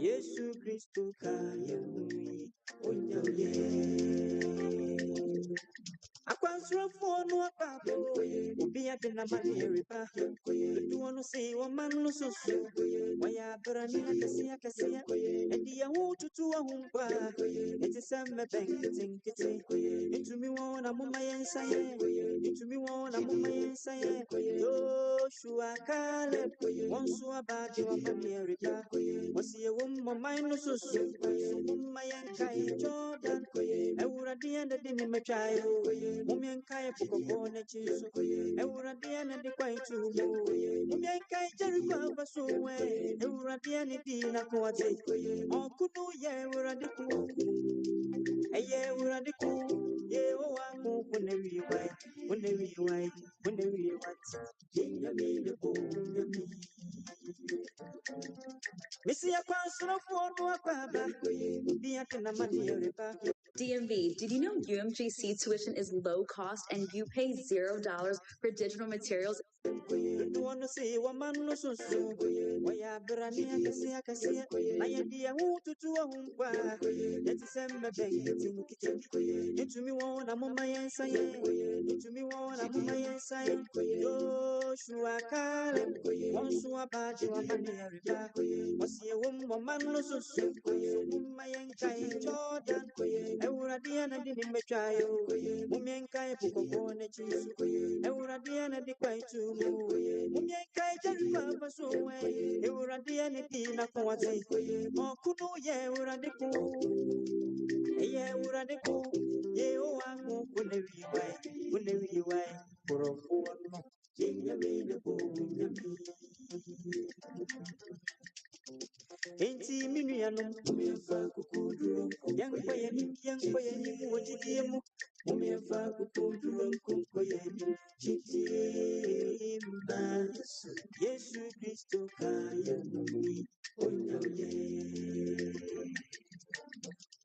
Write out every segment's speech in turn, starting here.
Yesu Kristo kaya mui onyaye akwansro no apabo obi ade na mani riba do no say o man no so waya brani akasi edi ya hu tutu ahumpa eti semme benkitin intumi wona mama yensaye intumi wona mama yensaye Joshua Caleb wonso abade wa mani riba wasiye wo mama no so mama yenkai Jordan ewurade ande de ni mechayo Mumiankai Pukona Chiso, Euradiana de Quaitu, Mumiankai Jericho Basoe, Euradiani Dina Coate, Onkunu Yeuradiku, a Yeuradiku, Yeoamu, whenever you wait, whenever you wait, whenever you want. Yami the Boom, Missy a console for Wapaba, be at the Namani DMV, did you know UMGC tuition is low cost and you pay $0 for digital materials? Do want to see what man no so why I brani akasi na ya dia hu tutu ahumpa yeti sembe benkitin into me wona mama yensaye into me wona mama yensaye Joshua Caleb wonso abade wa mani riba wasie wo man no so mama yenkai Jordan ewurade na di metwayo mumenkai pukoko na chisu ewurade na di kwaitu mumenkai Jericho basoe ewurade na di na kwate okuno ye ewurade ku ye ewurade ku ye o angu kunewi wai porofo no yenyame ne bo nyame Enti minuyanum umefa kukuduro yankwa yani wajidiyemu umefa kukuduro nkunko yani chitima Yesu Kristo kaya numi onyaye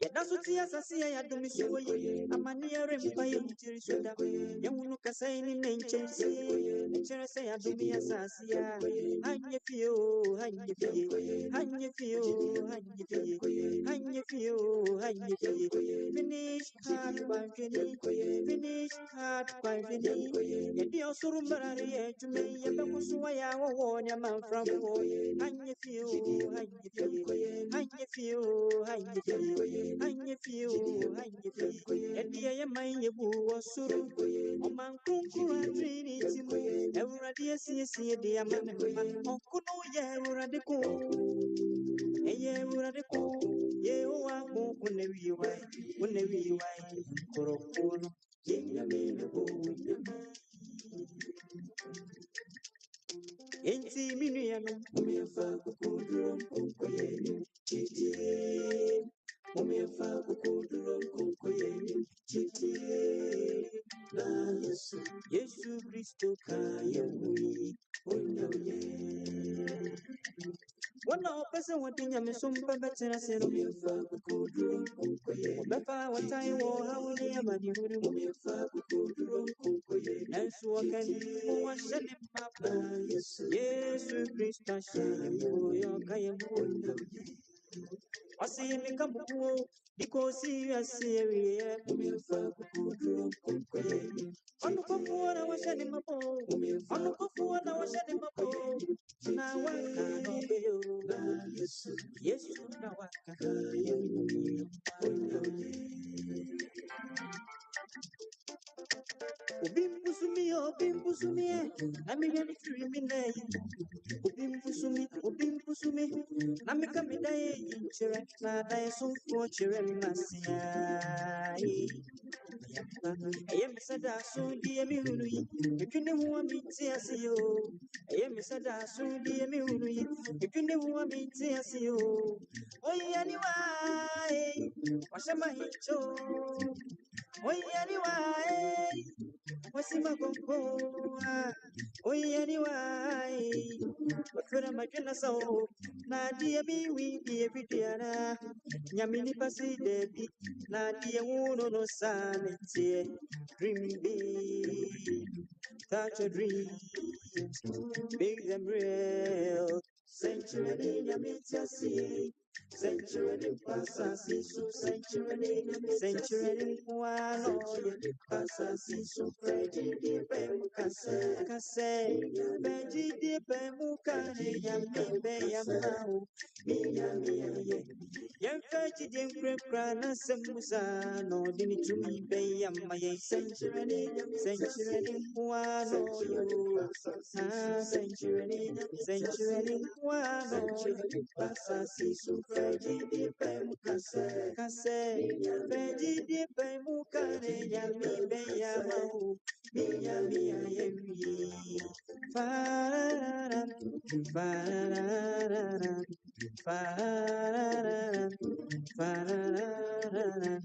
Yadasutia sasia ya dumisuwe amania rempa yintiri soda yawunu kasaini nenchensi nechense ya dumia sasia hanye fio finish hard by fini yadi osuru marari ejume yabakusuwa ya wawonya manframpo hanye fio Edia ya manye buwa suru Oman kunkura trinity mu Ewurade siye dia mane Okuno ye ewurade ku Eye ewurade ku Ye owa ku kunewi wai Korokono Yenyame ne bo Enti minuyano Umefa kukuduro mkunkoye Chitie Umefa kukuduro mkunkoye Chitie Na Yesu Kristo kaya mui Onyaye Wana person what in your some better as a Befa what I want, how will you have you? And so I can wash it up. Yes, Christian, your Kayam. I see me come because you are serious. On the phone, I was shedding my bone. On the phone, I was shedding my bone. Now I can't obey you. Yes, now I can't. Obimpusumi, nami yani criminal. Obimpusumi, nami kami daye inchere, na daye sunfo chere masia. Ayem sada sudi emi unui, ekune huwa miti asiyo. Ayem sada sudi emi unui, ekune huwa miti asiyo. Oyi aniwae, washama hicho. Oyi aniwae. Wasima konkoa, oye anyway. Wakura makena so, na dia biwi dia bidiana. Nyamini pasi debi, na dia uno no sanity. Dream big, touch your dreams, make them real. Century nyamita see. Century pasasi su century wano ye pasasi su preji di pemu kase preji di pemu kane yambe yamau miya ye yemfeji di mkrepra na semusa no dini tumi be yamaye century wano yo century wano ye pasasi su preji di pemu kase preji di pemu kane yambe yamau miya yemi farara farara farara farara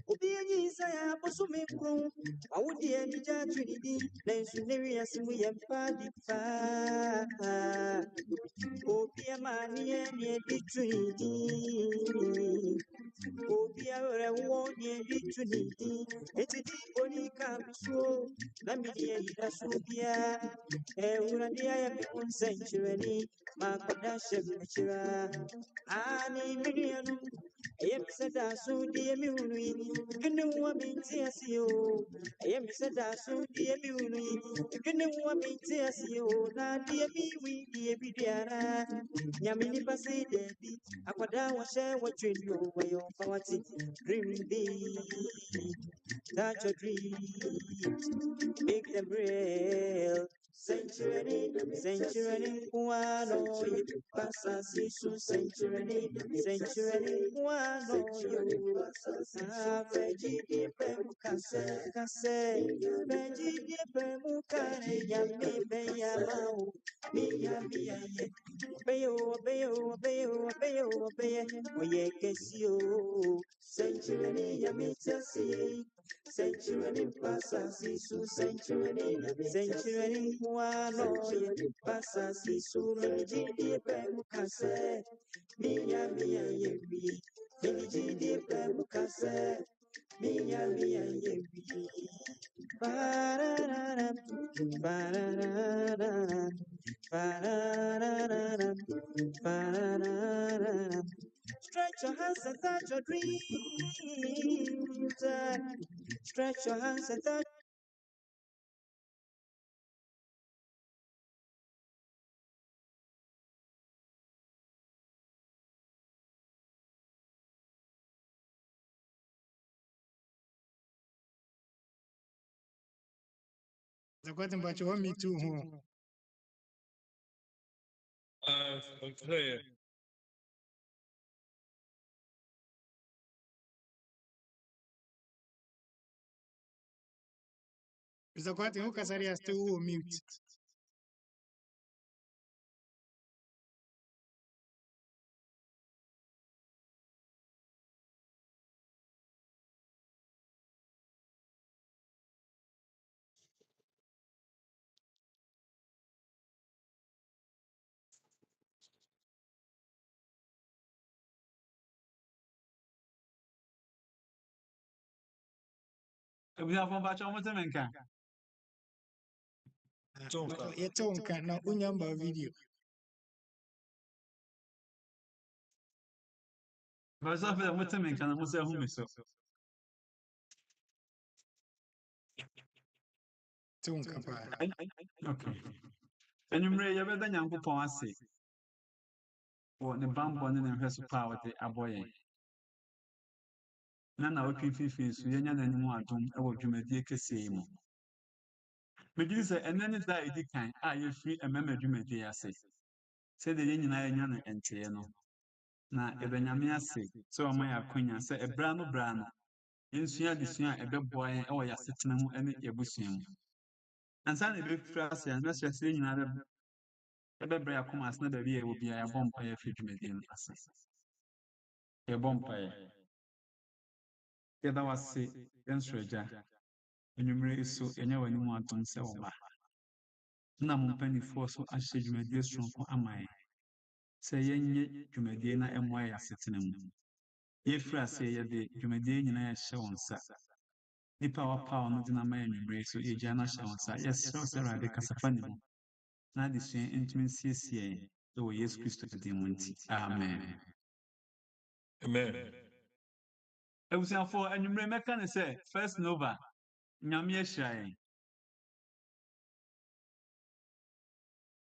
Obiani saya posumi kru awudi eni jatwidi nensu newi asimu yempadi fa Obia mani eni editwidi Obia rewoni editwidi etidi boni kamso na midi ida subia urania ya mi century makoda shemchira ani mirianu Ayem said I so dear me, you know what means you. Ayem said I so dear me, you know what means you. Now, dear me, we dear Bidiana. Yamini Pasi, Debbie, Aquada was share what you know, way of poverty. Dream big, touch your dreams, make them real. Century, wano ye pasasi su century, wano yo. Afeji di pemu kase, feji di pemu kare yami be yamau, miya ye. Beyo, oye kesio. Century yami tasi. Century pasasi su century wano ye pasasi su menjidi pemu kase miya ye wi menjidi pemu kase miya ye wi pararara pararara pararara pararara Stretch your hands and touch your dreams. Stretch your hands and touch. Zakwati mbacho wa mitu ho. Okay. Zakwati ho kasari aste uo mute. We have one batch almost a menka. Yetonka na unyamba video. But so for what menka and what's a home so. Tonka pa. Okay. And you may have done young upon say. What the bamboo and her power the aboy. Nana working fifties, we are any more doom, I will do my dear Cassimo. Megili sɛ ɛnɛ ne da a ɛdi kan a yɛfiri ɛmɛma dwumadi ase sɛdeɛ yɛn nyinaa yɛnya no nteɛ no na ɛbɛnyame ase sɛ ɔma yɛ akonya sɛ ɛbra no yɛnsua adesua a ɛbɛboa yɛn ɛwɔ yɛasetena mu ne yɛabusua mu ansa na ɛbɛfiri ase a na hyɛ sɛ yɛn nyinaa ɛbɛbrɛ yɛ akoma ase na baabi a ɛwɔ biara yɛabɔ mpaeɛ afiri dwumadi no ase yɛbɔ mpaeɛ yɛda wase yɛnsoro agya anwummerɛ yi so yɛnyɛ w'anim adom sɛ wo ba na mo mpanimfoɔ so ahyɛ dwumadie soronko ama yɛn sɛ yɛnyɛ dwumadie na ɛmmoa yɛ asetena mu yɛfiri ase yɛde dwumadie nyinaa yɛhyɛ wɔn nsa nipa a wapaw no de na ama yɛn anwummerɛ so yɛgya no ahyɛ wɔn nsa yɛserɛ wo sɛ Awurade kasafa ne mu na adesua ntumi nsiesie yɛn ɛwɔ Yesu Kristo din mu nti amen Amen. abusuafoɔ anwummerɛ mɛka ne sɛ first nova nyame ahyira yɛn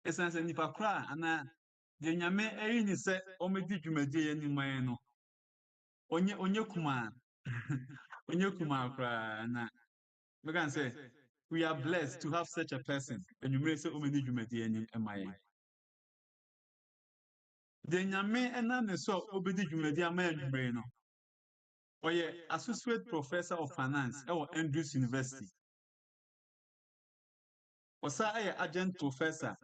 ɛsiane sɛ nipa koro a anaa deɛ nyame ayi ne sɛ ɔmmɛdi dwumadie yɛ anim yɛn no onye kumaa onye kumaa koraa na mɛka sɛ we are blessed to have such a person anwummerɛ sɛ ɔmmɛdi dwumadie anim ma yɛn deɛ nyame ɛnam ne so a ɔbɛdi dwumadie ama yɛn anwummerɛ no ɔyɛ associate professor of finance ɛwɔ Andrews University ɔsa ɛyɛ adjunct professor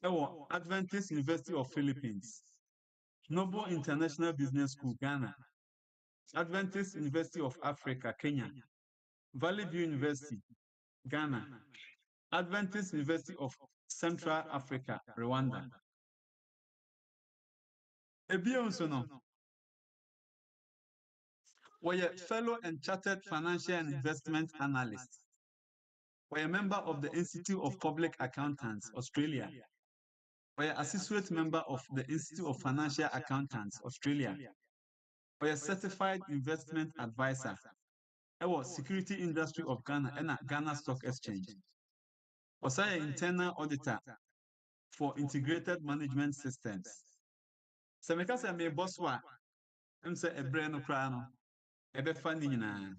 ɛwɔ Adventist University of Philippines Noble International Business School Ghana Adventist University of Africa Kenya Valley View University Ghana Adventist University of Central Africa Rwanda ebien nso no wɔyɛ fellow and chartered financial and investment analyst wɔyɛ member of the Institute of Public Accountants Australia wɔyɛ associate member of the Institute of Financial Accountants Australia wɔyɛ certified investment advisor ɛwɔ Security Industry of Ghana ɛna Ghana Stock Exchange ɔsa yɛ internal auditor for integrated management systems sɛ meka sɛ mebɔ so a ɛm sɛ ɛberɛ no koraa no ɛbɛfa ne nyinaa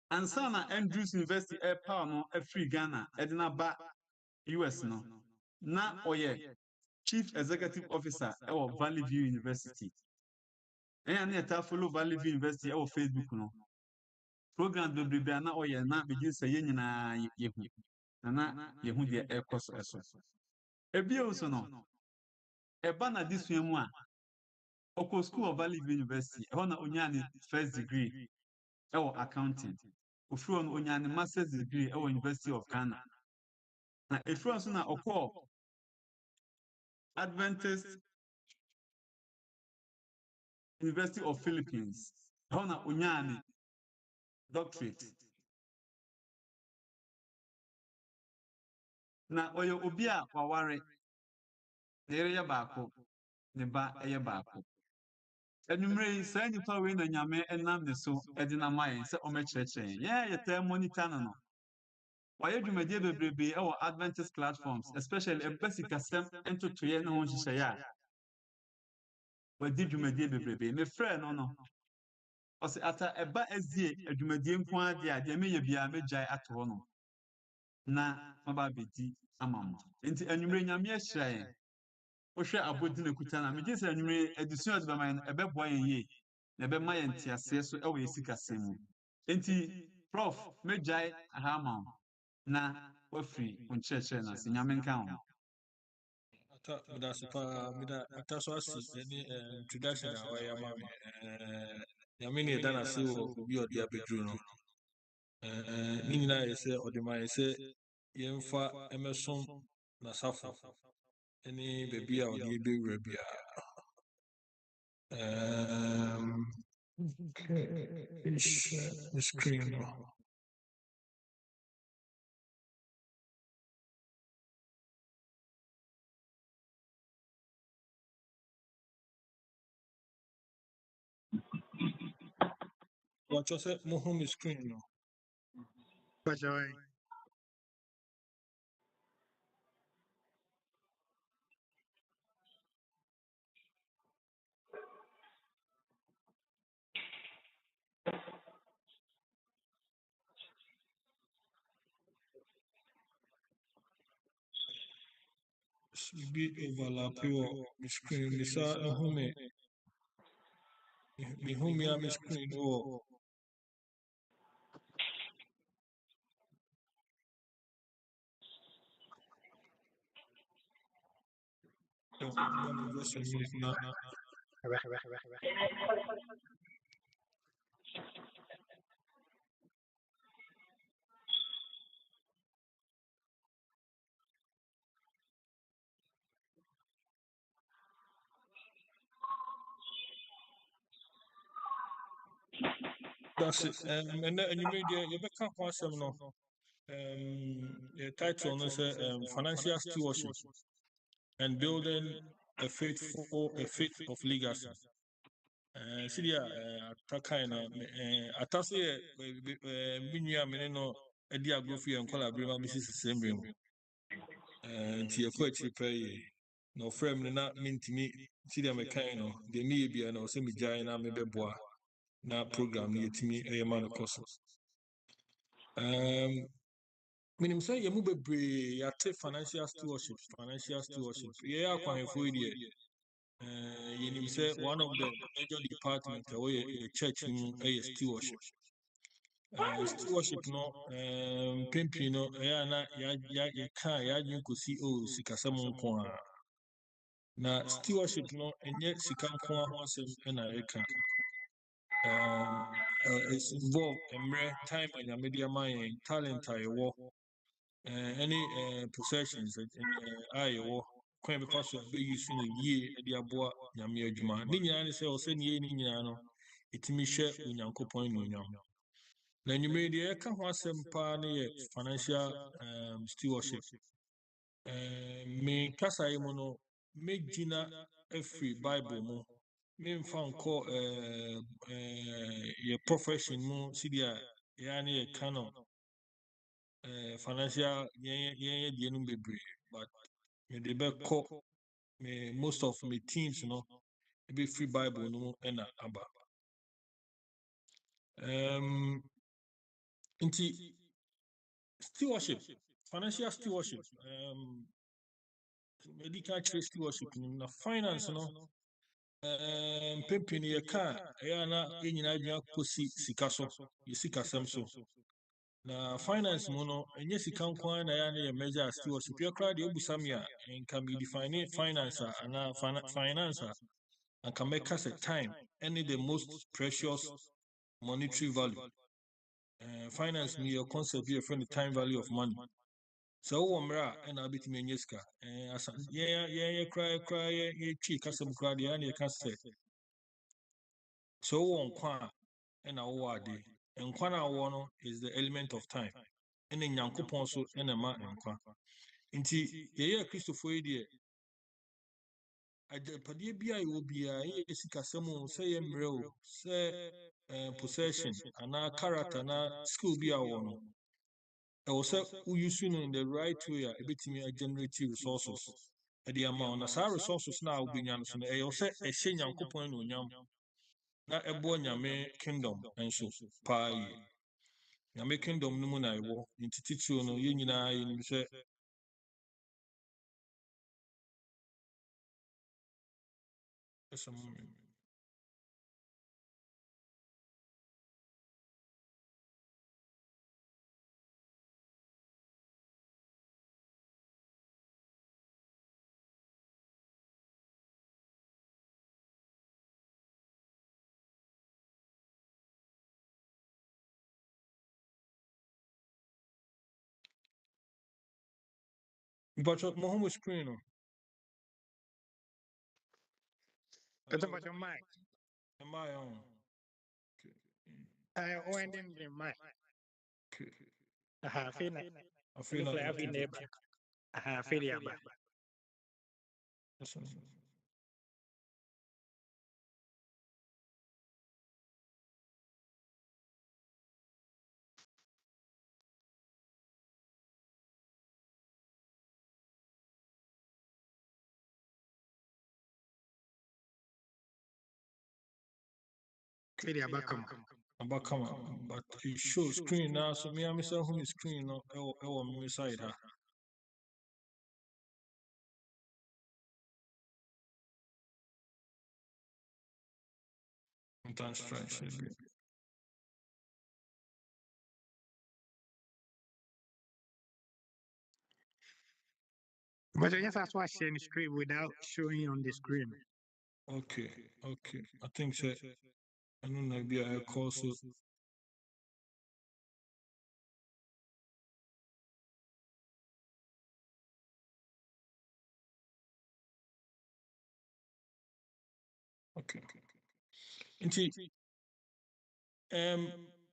ansa na Andrews University ɛpaw no afiri Ghana ɛde na ba US no na ɔyɛ Chief Executive Officer ɛwɔ Valley View University ɛyɛ ne ɛta follow Valley View University ɛwɔ Facebook no program bebrebe a na ɔyɛ na begye sɛ yɛn nyinaa yɛhu na yɛhu deɛ ɛkɔ so ɛso ebien nso no ɛba na desua mu a ɔkɔ school of Valley View University ɛhɔ na onyaa ne first degree ɛwɔ accounting ofiri hɔ no onyaa ne master's degree ɛwɔ University of Ghana na efiri hɔ nso na ɔkɔɔ Adventist University of Philippines ɛhɔ na onyaa ne doctorate na ɔyɛ obi a waware ne yere yɛ baako ne ba ɛyɛ baako anwummerɛ yi saa nnipa wei na nyame ɛnam ne so ɛde na ma yɛn sɛ ɔmɛkyerɛkyerɛ yɛn yɛtaa monitor no wayɛ dwumadie bebrebe ɛwɔ Adventist platforms especially ɛba sikasɛm ntotoeɛ ne ho nhyehyɛeɛ a wadi dwumadie bebrebe mefrɛ no ɔsɛ ata ɛba azie adwumadie nko ara deɛ a deɛ meyɛ biara mɛgyae ato hɔ no na maba abɛdi ama mo nti anwummerɛ nyame ahyira yɛn wohwɛ abɔdi na kuta na megye sɛ anwummerɛ adesua de bɛma yɛn ɛbɛboa yɛn yie na ɛbɛma yɛn nteaseɛ so ɛwɔ yɛ sikasɛm mu nti prof mɛgyae aha ama wo na wafiri wo nkyerɛkyerɛ no ase nyame nka ho Ata so asi any introduction a wayɛ ama me nyame ne ɛda n'ase wɔ obi a ɔde abɛduru no ne nyinaa yɛ sɛ ɔde ma yɛ sɛ yɛmfa ɛmɛsom n'asafo ne baabi a ɔde yɛbɛwura biara The screen. No. What you say? My home screen. No. Pacha, Be overlap your screen. This home. Me home ya my screen. Oh. Just a minute now. That's it. And you made you better some no. The title no say financial stewardship and building a faith of legacy. See there, Taka na atase minya mene no edi agrofi en kola brema Mrs. Sembe mu. Nti ekọ achi pa ye. No frame na mintimi see there me kan no de mi bia na o se mi gyan na me beboa na program ni etimi eyema no koso. Minim say yemu bebre yate financial stewardship. Yeah, akwan fo die. Yenim say one of the major department away the church in a stewardship. Stewardship no pimpi no na ya ka ya nyu kosi o sikasam nko a. Na stewardship no enye sika nko a ho asem na eka. It's involved time and your media mind, talent I wo any possessions I wo kwan be fa so be use no yie de aboa nyame adwuma ni nyina ne se o se ne ni nyina no etimi hwe onyankopon no nyam na nyume de e ka ho asem pa ne ye financial stewardship me kasa yi mu no me gina every bible mu me mfa nko ye profession mu sidia ya ne ye canon financial ye de no bebre but me de be ko me most of my teams no be free bible no na aba nti stewardship financial stewardship medical stewardship na finance no pempini ye ka ya na enyina adwua kosi sika so ye sika sam so na finance mu no enye sika nkwan na ya na ye measure stewardship ye kra de obusam ya en can be define finance na finance and can make us a time any the most precious monetary value. Finance me your concept be a friend the time value of money. So mra and I bit me nyeska. Cry ye chi kasam cry the any say. So on kwa and a wadi. And kwana wono is the element of time. And then yankupon so and a man and kwa. Inti ye Christopher idea. Ajapadie bia ye obia ye sikasɛm sɛ yɛ mmerɛ o sɛ possession ana character na skill bia wɔ no ɛwɔ sɛ wouse no in the right way a ɛbɛtumi generate resources ɛde ama wo na saa resources na wobɛnya no so no ɛyɛ sɛ ɛhyɛ nyankopɔn no onyam na ɛboɔ nyame kingdom nso paa yie nyame kingdom no mu na ɛwɔ nti titiriw no yɛn nyinaa yɛnim sɛ but mo home screen no Kata hello pacha mic. am I on Winding in mind. Okay. Fina. I feel like Have neighbor. Filia. Filia Bakam. But it shows screen now, so me and myself on the screen no on my side. Sometimes strange. But I guess that's why sharing the screen without showing on the screen. Okay. I think so. I don't know, maybe I call so. Okay.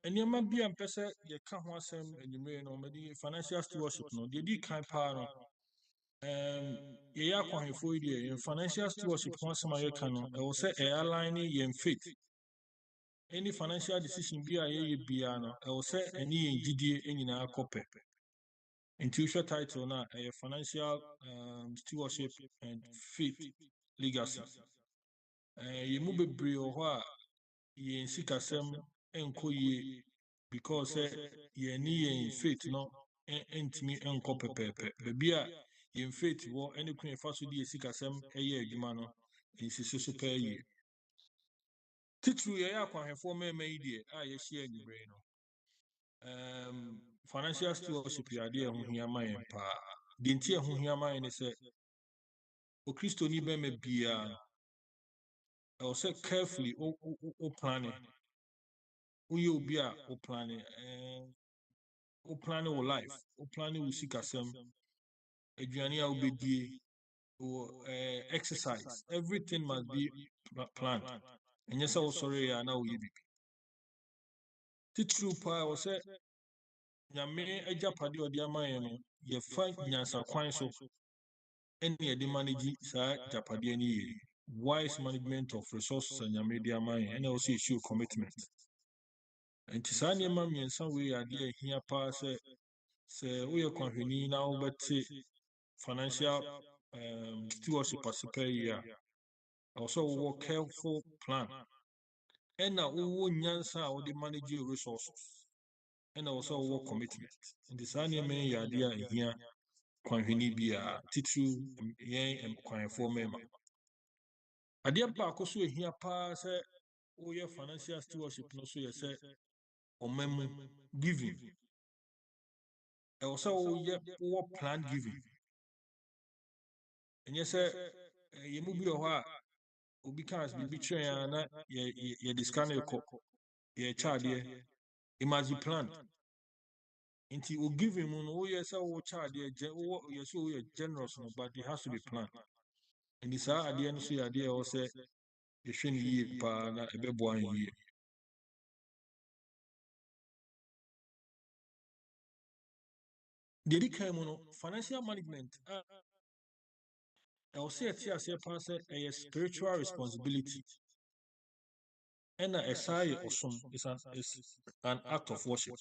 Nneɛma bi a mpɛ sɛ yɛka ho asɛm anwummere no ɔmɛde financial stewardship no deɛ di kan paa no yɛyɛ akwanhefoɔ yi deɛ yɛn financial stewardship ho asɛm a yɛka no ɛwɔ sɛ align yɛn faith any financial decision bi a yɛyɛ biara no ɛwɔ sɛ ɛne yɛn gyidie nyinaa kɔpɛ nti wohwɛ title no a ɛyɛ financial stewardship and faith legacy yɛn mu bebree wɔ hɔ a yɛn sikasɛm nkɔ yie because yɛne yɛn faith no ntumi nkɔ pɛpɛɛpɛ baabi a yɛn faith wɔ ne kwan yɛfa so de yɛ sikasɛm yɛ adwuma no nsisi so pɛɛ yie titiri yɛyɛ akwanhwɛfoɔ mmarima yi deɛ a yɛahyia anwummere no financial stewardship yɛ adeɛ a ɛho hia ma yɛn paa deɛ nti ɛho hia ma yɛn ne sɛ okristoni bɛrima biara no ɛwɔ sɛ carefully o planning woyɛ obi a o planning wo life o planning wo sikasɛm aduane a wobɛdie exercise everything must be planned ɛnyɛ sɛ wosɔre yɛ a na woyɛ bibi titiriw paa wɔ sɛ nyame agyapade a ɔde ama yɛn no yɛfa nyansakwan so ɛne yɛde manage saa agyapadeɛ no yie wise management of resources a nyame de ama yɛn ɛna ɛwɔ sɛ yɛhyɛ commitment nti saa nneɛma mmiɛnsa wei yɛ adeɛ a ɛhia paa sɛ woyɛ kwanhwɛni na wobɛte financial stewardship ase pɛ yi a ɛwɔ sɛ wowɔ careful plan ɛna wowɔ nyansa a wode manage your resources ɛna ɛwɔ sɛ wowɔ commitment nti saa nneɛma yi yɛ adeɛ a ɛhia kwanhwɛni biara titiriw yɛn kwanhwɛfoɔ mmarima adeɛ baako so ɛhia paa sɛ woyɛ financial stewardship no so yɛ sɛ ɔmamu giving ɛwɔ sɛ wowɔ planned giving ɛnyɛ sɛ yɛn mu bi wɔ hɔ a obi cars biribi kyerɛ yɛn a na yɛde sika no rekɔ yɛkyɛ adeɛ it must be planned nti o giving mu no woyɛ sɛ wokyɛ adeɛ yɛ sɛ woyɛ generous no but it has to be planned nti saa adeɛ no so yɛ adeɛ a ɛwɔ sɛ yɛhwɛ no yie paa na ɛbɛboa yɛn yie deɛ di kan mu no financial management ɛwɔ sɛ yɛte aseɛ paa sɛ ɛyɛ spiritual responsibility ɛna ɛsaa yɛ ɔsom is an act of worship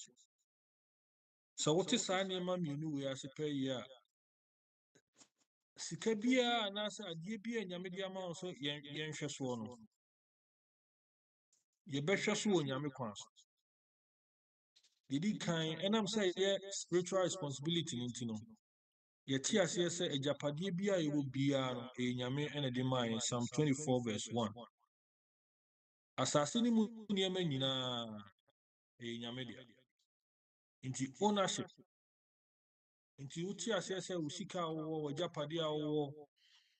sɛ wote saa nneɛma mmienu wei ase pɛ yi a sika biara anaasɛ adeɛ biara nyame de ama wo sɛ yɛnhwɛ soɔ no yɛbɛhwɛ so wɔ nyame kwan so yɛdi kan ɛnam sɛ yɛ spiritual responsibility no nti no yɛte aseɛ sɛ agyapadeɛ biara a yɛwɔ biara no ɛyɛ nyame ɛna de maa yɛn Psalm 24 verse 1 asase no mu nneɛma nyinaa ɛyɛ nyame dea nti ownership nti wote aseɛ sɛ wo sika a wowɔ w'agyapadeɛ a wowɔ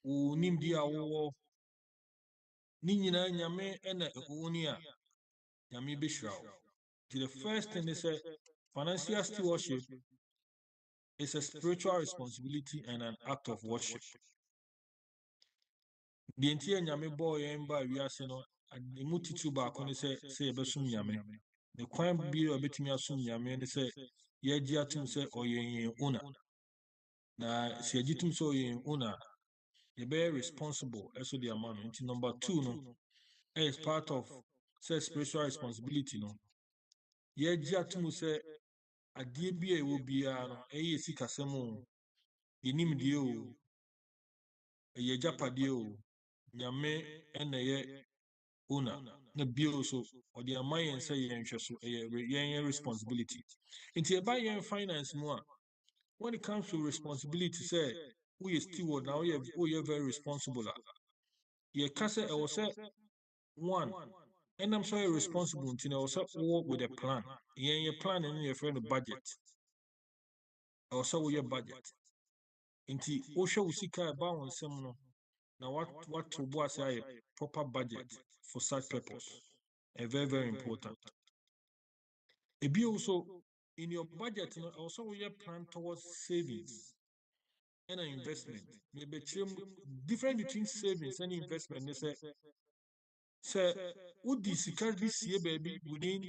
wo nimdeɛ a wowɔ ne nyinaa nyame ɛna ɛwɔ ni a nyame bɛhyira wo nti the first thing is financial stewardship is a spiritual responsibility and an act of worship deɛ nti yɛ nyame bɔɔ yɛn baa wiase no emu titiri baako ne sɛ yɛbɛsom nyame the kwan bi a betumi asum nyame ne sɛ yɛgye atum sɛ ɔyɛ yɛn owner na sɛ yɛgye tum sɛ ɔyɛ yɛn owner yɛbɛyɛ responsible ɛso de ama no nti number 2 no is part of say spiritual responsibility no yɛgye atum sɛ adeɛ bi a ɛwɔ biara no ɛyɛ sikasɛm o yɛnimdeɛ o ɛyɛ agyapadeɛ o nyame ɛna ɛyɛ owner na bio so ɔde ama yɛn sɛ yɛnhwɛ so ɛyɛ responsibility nti ɛba yɛn finance mu a when it comes to responsibility say we are steward now we are very responsible yɛka sɛ ɛwɔ sɛ one and I'm sorry responsible nti na ɛwɔ sɛ work with a plan yɛn plan no yɛ frɛ no budget ɛwɔ sɛ woyɛ budget nti wohwɛ wo sika ɛba wo nsɛm no na what bo ase ayɛ proper budget for such purpose and very important ebi also in your budget no also we plan towards savings and an investment maybe different between savings and investment they say would the sika be see baby within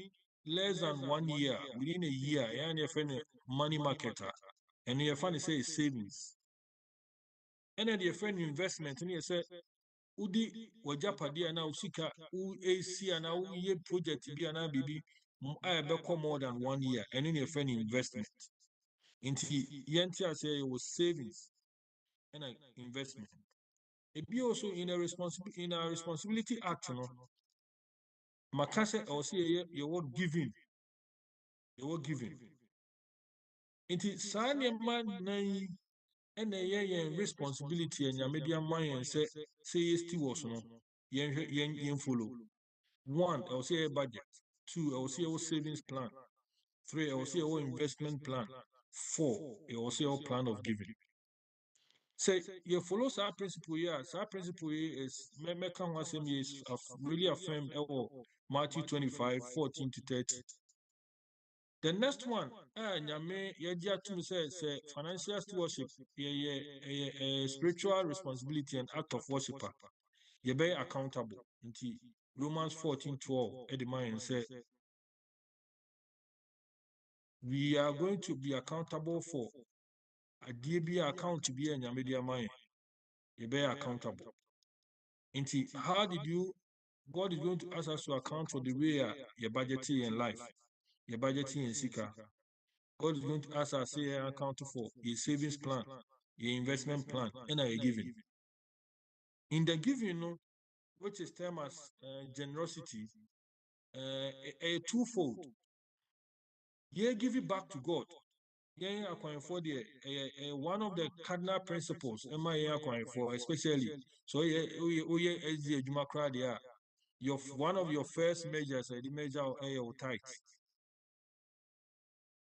less than 1 year within a year and your friend money marketer and your friend say savings and then your friend investment and you say udi wajapadi na usika u AC na u ye project bi na bibi be more than 1 year and then your friend investment into yenti as was savings and investment it be also in a responsibility act no makase or say your word giving into sanya man na and a responsibility and your media mind say stewards no yen follow. One, I will say a budget. Two, I will say a savings plan. Three, I will say our investment plan. Four, I will say our plan of giving. Say you follow our principle here. Our principle here is really affirmed Matthew 25:14-30. The next one, nyame yɛgye atum say financial stewardship, spiritual responsibility and act of worshiper. You be accountable. Nti Romans 14:12 Edimine say we are going to be accountable for a DB account to be a media mine. You be accountable. Nti how did you God is going to ask us to account for the way your budgeting in life, your budgeting in Sika. God is going to ask us say account for your savings plan, your investment plan, and your giving. In the giving, which is termed as generosity, a twofold. You give it back to God. Yeah, for the one of the cardinal principles, for especially so your one of your first measures, the measure of tithes.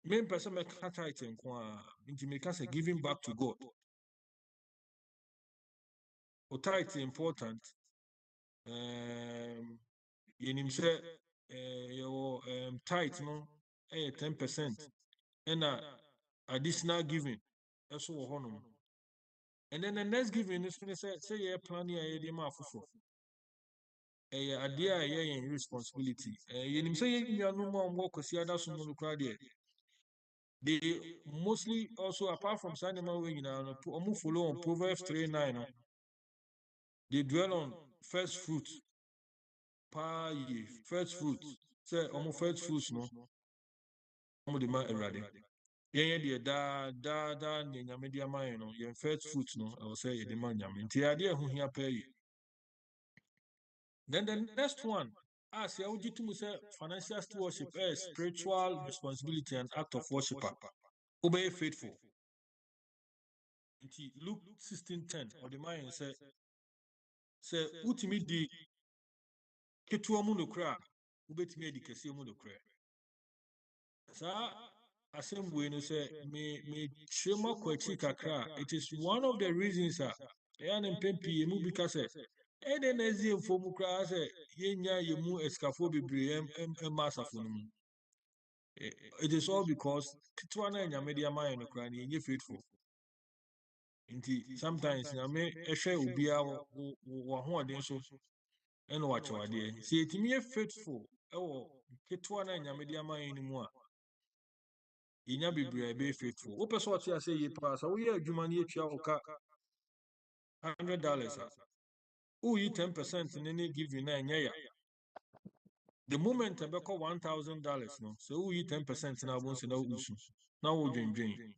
Main person make tithe into make us giving back to God. Tithe is important. You say your tithe no 10%. And additional giving. That's what and then the next giving is going to say you're planning a idea for a idea a responsibility. You say you are no more work because you are that crowd there. They mostly also apart from signing my way, you know, to follow on Proverbs 3:9. They dwell on first fruit. First fruit. Say first fruits no. The man already. Yeah, da the media mine no your first fruit no I will say the man yam nti ade who here pay. Then the next one as ya uji to say financial stewardship is spiritual responsibility and act of worshiper obey faithful nti Luke 16:10 or the man say utimi di ketua mu no kra ubetimi edi kese mu no kra sa assembly no say me chema kwachi kakra it is one of the reasons and mpempi mu because and then as you for mukra say yenya yemu escafo bebre masafo no mu it is all because kitwa na nya media man no kra na yenye faithful nti sometimes na me ehwe obia wo ho odin so eno wachewade say etimi ye faithful ewo ketwa na nyame de ama yin mu a inya bibria be faithful wo person what you say ye pass wo ye adwuma na etua wo ka $100 who yi 10% ne give you na enya ya the moment e be call $1,000 no so who yi 10% na won se na usu na wo dwendwen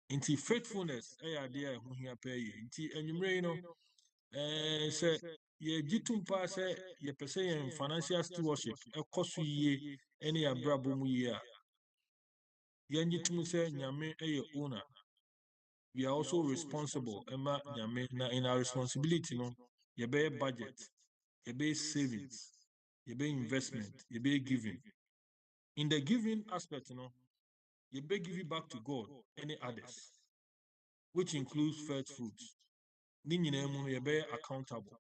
inti faithfulness ya de a ho hia pa ye inti enwumre no say ye gitum pa say ye pese ye financial stewardship ekoso yie ene ya brabo mu yie a ye gitum say nyame eye owner we are also responsible ema nyame na in our responsibility no ye be budget ye be savings ye be investment ye be giving in the giving aspect no ye be give back to God any others which includes first fruits ni nyina mu no ye be accountable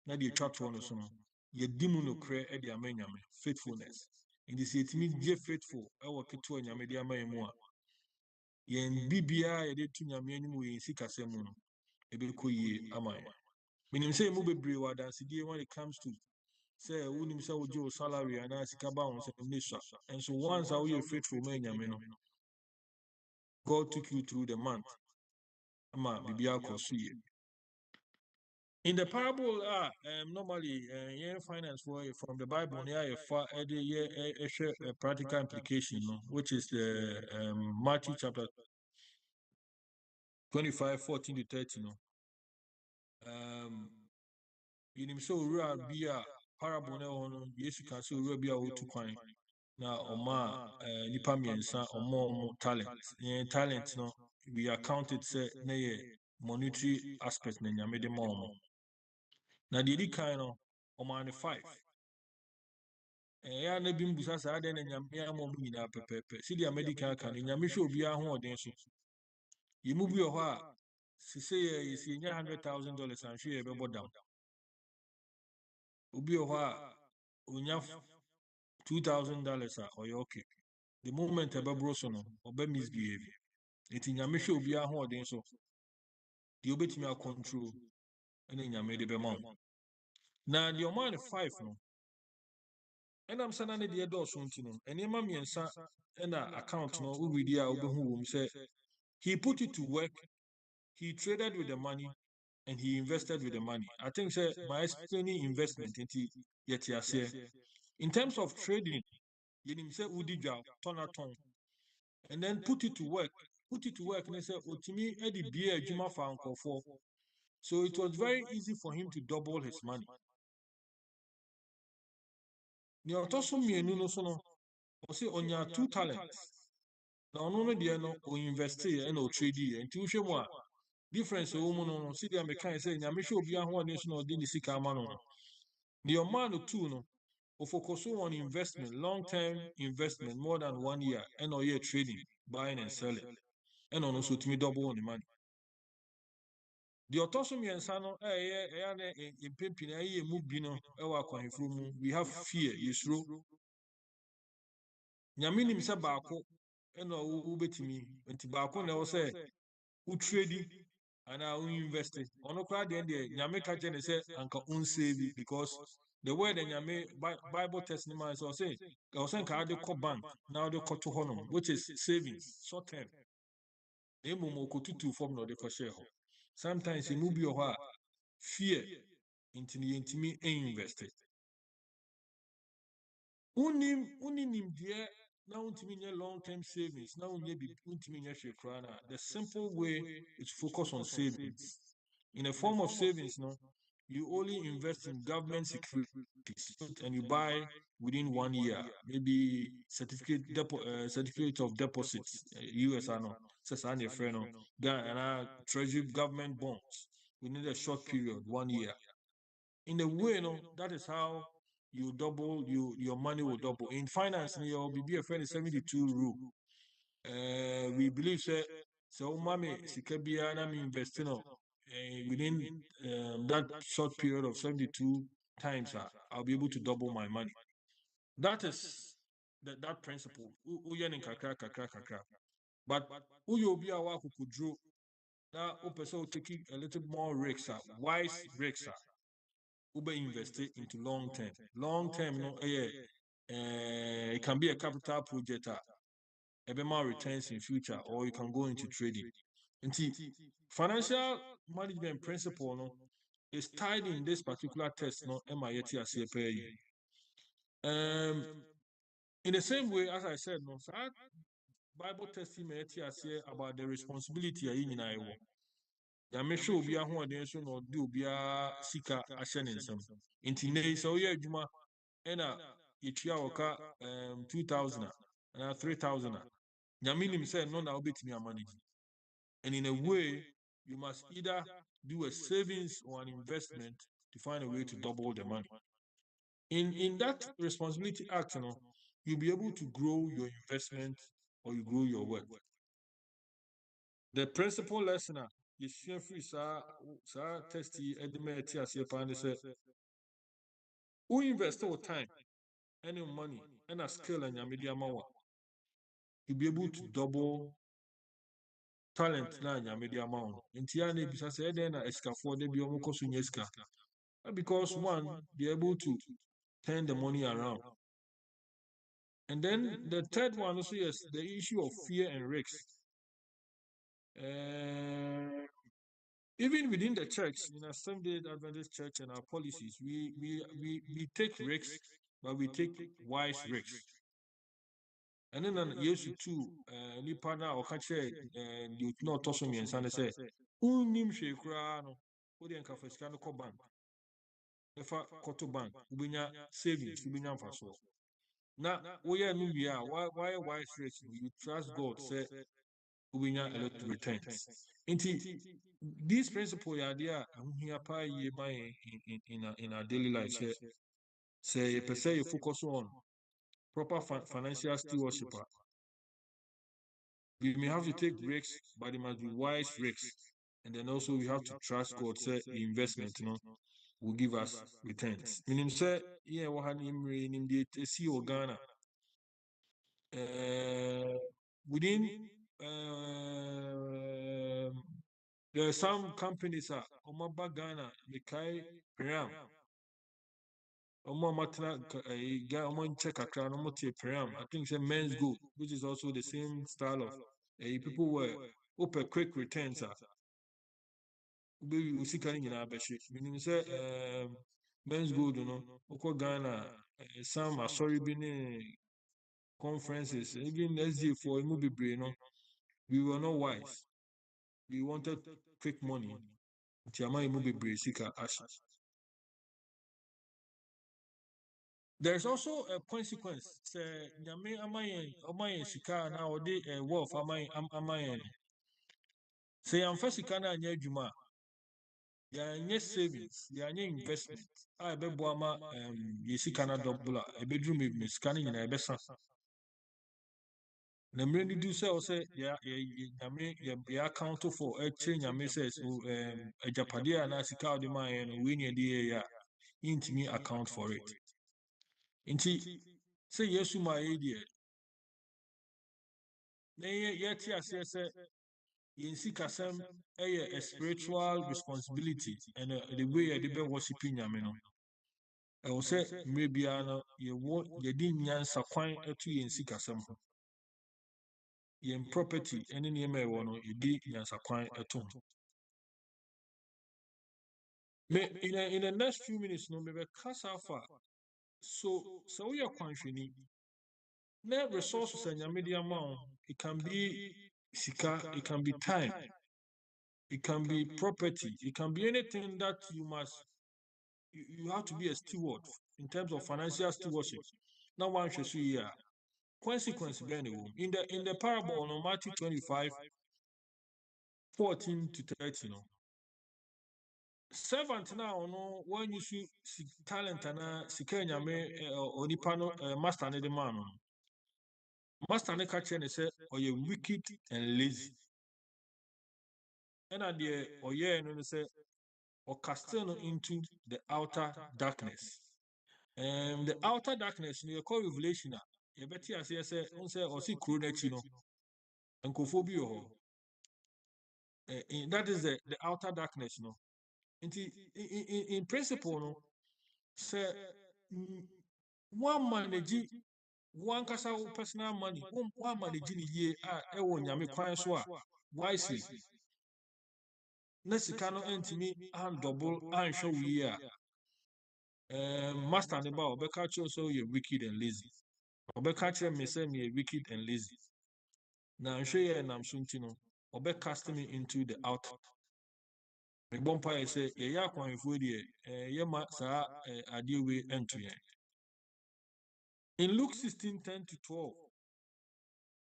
na de twa to no so no ye dimu no kre e de amanyame faithfulness in this yetimi je faithful e wo keto anyame de amayamu a yen bibia ye de tu nyame animu ye sikasem no e be koyie amaye minim say mu bebre wa dansidie when it comes to say unim say wo jo salary ana sika ba won say nisha and so once how you faithful man nyame no God took you through the month ama bibia kosuye. In the parable, normally, finance from the Bible, a practical implication, no, which is the Matthew chapter 25, 14 to 30. No. You so be a parable, no, yes, you can see be a to coin. Now, Oma, nipa miensa, or more talent. Talent, no, we are counted, say, monetary aspect, na made more. Now, the kind of Oma 5. Ya na bi mbusa saa de na nyame amom nyina pepepe si dia medical kan nyame hwe obi aho oden so yimu bi ho a sise ye si nya $100,000 an hwe ye bebo dam obi ho a onya $2,000 a oyo okay the moment ebebro so no obe misbehave eti nyame hwe obi aho oden so di obetimi a control ene nyame de be ma na the man 5 no and I'm saying that the door soon to know. And Emma Miensa and account no Ubidia whom say he put it to work, he traded with the money, and he invested with the money. I think say my explaining investment into yet say in terms of trading, you say Udija, turn a tongue, and then put it to work. Put it to work and they say, Otimi Eddie Beer Juma for. So it was very easy for him to double his money. Ni otoso mienu no so no o say onya 2 talents. Now no dey no o invest and o trade and ti hwe mu a difference o mu no see dem can say nyame hwe obi aho ne so no dey ni sika ama no the man too no o focus on investment long-term investment more than 1 year and o year trading buying and selling and on so timi double on the money the otoso miensa no na impempi na mu bi no e wa kwanfuru mu we have fear yesuro nyame nim se baako ena wo betimi nti baako na wo say wo trade and wo invest ono kra de nyame ka je ne say anka un save because the word nyame bible test ni man say ka de ko bank now de ko to hono which is savings short term emu mo ko tutu form no de ko share ho sometimes e mu bi ho a fear intimi invest unim die na untimi nye long-term savings na unye bi untimi nye hwe the simple way is focus on savings in a form of savings no you only invest in government securities and you buy within 1 year maybe certificate of deposits US ano says an friend no treasury government bonds within a short period 1 year in a way no that is how you double your money will double in finance your be a friend 72 rule we believe say so mommy sikabia na me investing within that short period of 72 times I'll be able to double my money that is that principle kakra but who you be our could draw now person taking a little more risks wise risks ube invest into long term no It can be a capital project, more returns in future, or you can go into trading. Financial management principle no, is tied in this particular test. No, in the same way as I said, no, Bible testimony about the responsibility in Iowa. Ya make sure obi ahoɔden so no do obi sika ahyɛ ne nsam. Nti ne sɛ oyɛ adwuma ɛna yɛtua wɔka 2,000 and 3,000. Nyame nim sɛ no na wobɛtumi amanage. And in a way, you must either do a savings or an investment to find a way to double the money. In that responsibility act, you'll be able to grow your investment or you grow your wealth. The principal lesson is free testy who invest all time, any money, and a skill and your media mawa. You'll be able to double talent na your media amount. In Tiane, because I then eska for the biomokosunyeska. Because one, be able to turn the money around. And then the third one also is the issue of fear and risk. Even within the church, in our Seventh-day Adventist church and our policies, we take risks, but we take wise risks. And then yes, too, ni partner or catch you not toss me and say, who nim shekrano, who the encafiskano co bank. If I koto bank, ubinya savings, ubinya faso. Now, we are why wise risks? You trust God, say, ubinya a lot of returns. These principles are there in our daily life. Say, per se, you focus on proper financial stewardship. We may have to take risks, but it must be wise risks. And then also we have to trust God. Say the investment, will give us returns. Meaning, say, yeah, we had in the CEO Ghana. Within there are some companies Omaba Ghana, Mikai Peram. I think it's a men's go, which is also the same style of people were open quick returns. Meaning say men's good, Ghana, some are sorry been conferences, even SDA for a movie brain, we were not wise. We wanted quick money. There's also a consequence. Say, Nyame amayen sika na odi wealth amayen. Say, I'm first sika na anya adwuma. Ya nye savings, ya nye investment. Ebe boama ye sika na double a bedroom me sika na nyina ebesa. Na mre do say ya account for nyame says ejapade na sika odi ma yen we nye die ya intimi account for it. Inti say yesu ma idea. Yet say Yensikasem a spiritual responsibility and the way they be worshiping Yamino. I will say maybe you didn't answer quite to Yensikasem. Yen property and in Yame one you did answer quite at home. In the next few minutes, no maybe cast alpha. So we are quantity. Net resources and your media amount, it can be sika, it can be time. It can be property. It can be anything that you have to be a steward in terms of financial stewardship. Now one should see here. Consequence in the parable on Matthew 25, 14 to 30. Servant now when you see talent and sikanyame onipano master ne the man. Master ne catch and say, or you wicked and lazy. And at the and say or cast into the outer darkness. The outer darkness, you call revelation. You bet you say, or see chronechino and cophobia. That is the outer darkness, In principle, say one manage one kasa personal money, one manage in a year, nyame kwan so a wisely. Nesi kano entimi and double and show year. Master neba obeka cho so you wicked and lazy. Obeka che me say me wicked and lazy. Na show ye na msuntino. Cast me into the out. Me bompa say ye ya kwan fu die ye ma sa ade we ento ye. In Luke 16:10-12,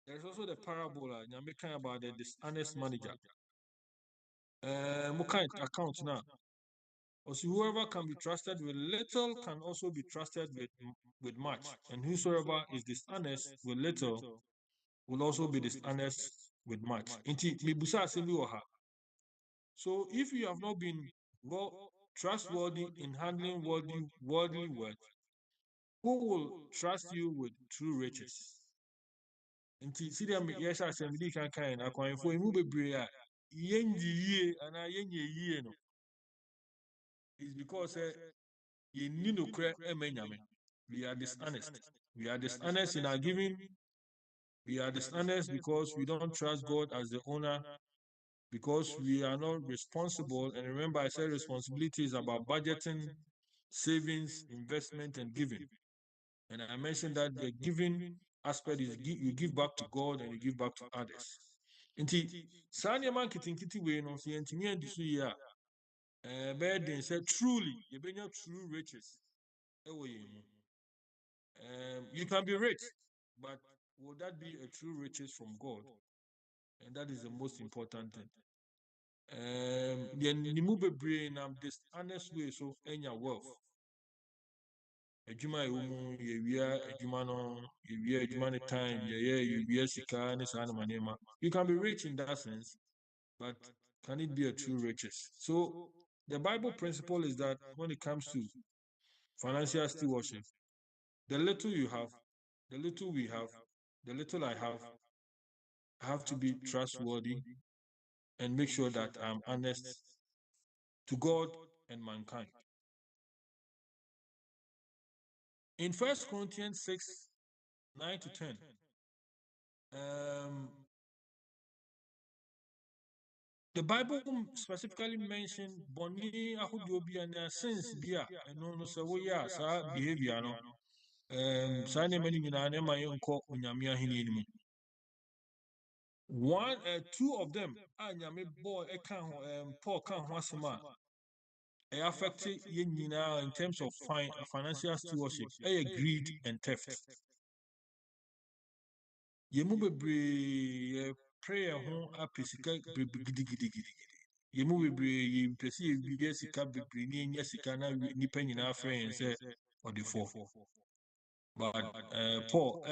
there's also the parable nyame kan about the dishonest manager. Mukai account now. Also, whoever can be trusted with little can also be trusted with much. And whosoever is dishonest with little will also be dishonest with much. So if you have not been trustworthy in handling worldly wealth, who will trust you with true riches? Nti sidia yesha assembly kan kan akwanfo imu bebre a yenji and yenye yie no is because ye no kra emenyame. We are dishonest. We are dishonest in our giving. We are dishonest because we don't trust God as the owner, because we are not responsible. And remember, I said responsibility is about budgeting, savings, investment, and giving. And I mentioned that the giving aspect is you give back to God and you give back to others. Inti sanya man kitinkiti we no si entimi andisu ya burden said truly you be true riches. You can be rich, but will that be a true riches from God? And that is the most important thing. The nimu brain this honest way so enya wealth. Ejuma ewumu yewia ejuma no yewia ejuma ne time yewia sika ne sana manema. You can be rich in that sense, but can it be a true riches? So the Bible principle is that when it comes to financial stewardship, the little you have, the little we have, the little I have to be trustworthy and make sure that I'm honest to God and mankind. In 1 Corinthians 6:9-10, the Bible specifically mentioned boni ahudobi and sins bia and no so we are sa behavior no sa ne mani nyina ne ma yenko onyame ahini ni one two of them anyame boy Paul kan ho asema it affect ye nyina in terms of financial stewardship greed and theft. Yemu bebre prayer ho apesika gidi. Yemu bebre yempesi ye sika bebre ni enya sika na nipa nyina friend say or the four. But Paul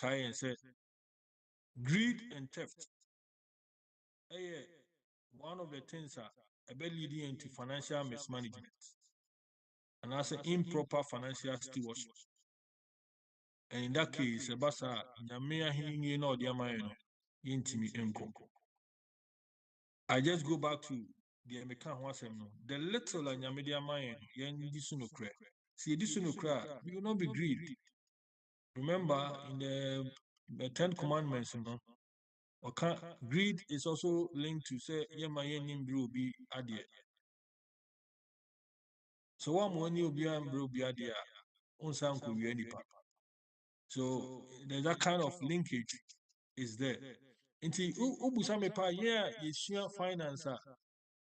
kai and say greed and theft one of the things are leading into financial mismanagement and also improper financial stewardship. And in that case, Basa Nyamea Hingi no Diamayno Yintimi Enko. I just go back to the American Wasem. The little and Yamedia Mayan, Yen Disunokra. See, Disunokra, you will not be greedy. Remember, in the 10 Commandments, greed is also linked to say, Yamayanim Bru be Adia. So, one money will be Ambro be Adia, Unsan could be any papa. So, there's that kind of linkage is there. Inti ubusame pa yesua finance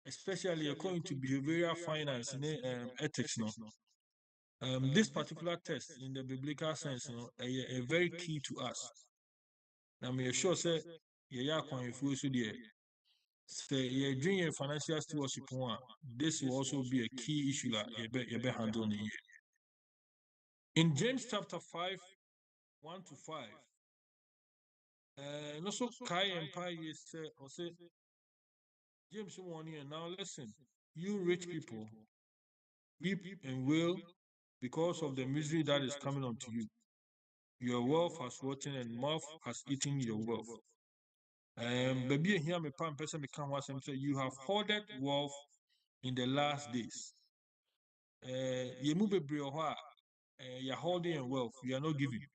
especially according to behavioral finance in ethics no. This particular test in the biblical sense a very key to us. Now me sure say ya kwan ifu so there. Say you're doing a financial stewardship one. This will also be a key issue that you be handling here. In James chapter 5:1-5. No so Kai Empire say or say James 1 here. Now listen, you rich people, weep and wail because of the misery that is coming onto you. Your wealth has rotten and moth has eaten your wealth. Baby, here me pan person become what say you have hoarded wealth in the last days. Ye move be you're holding your wealth, you are not giving.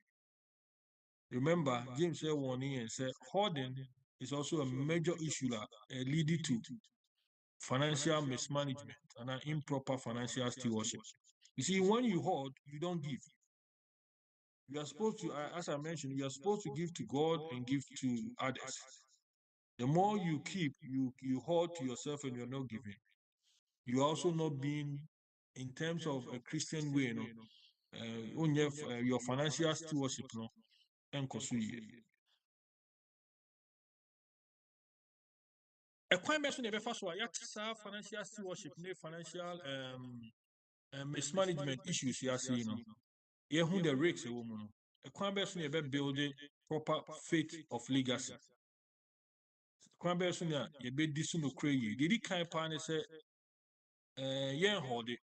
Remember, James said warning and said hoarding is also a major issue leading to financial mismanagement and an improper financial stewardship. You see, when you hoard, you don't give. You are supposed to, as I mentioned, you are supposed to give to God and give to others. The more you keep, you hoard to yourself and you're not giving. You are also not being, in terms of a Christian way, your financial stewardship, and a kwan bɛso na yɛbɛfa so a yɛate saa financial stewardship ne financial mismanagement issues yɛase no yɛhu the risks ɛwɔ mu no a kwan bɛso na yɛbɛbuild proper faith of legacy kwan bɛso na yɛbɛdi so nokorɛ yie deɛ di kan paa ne sɛ yɛnhɔde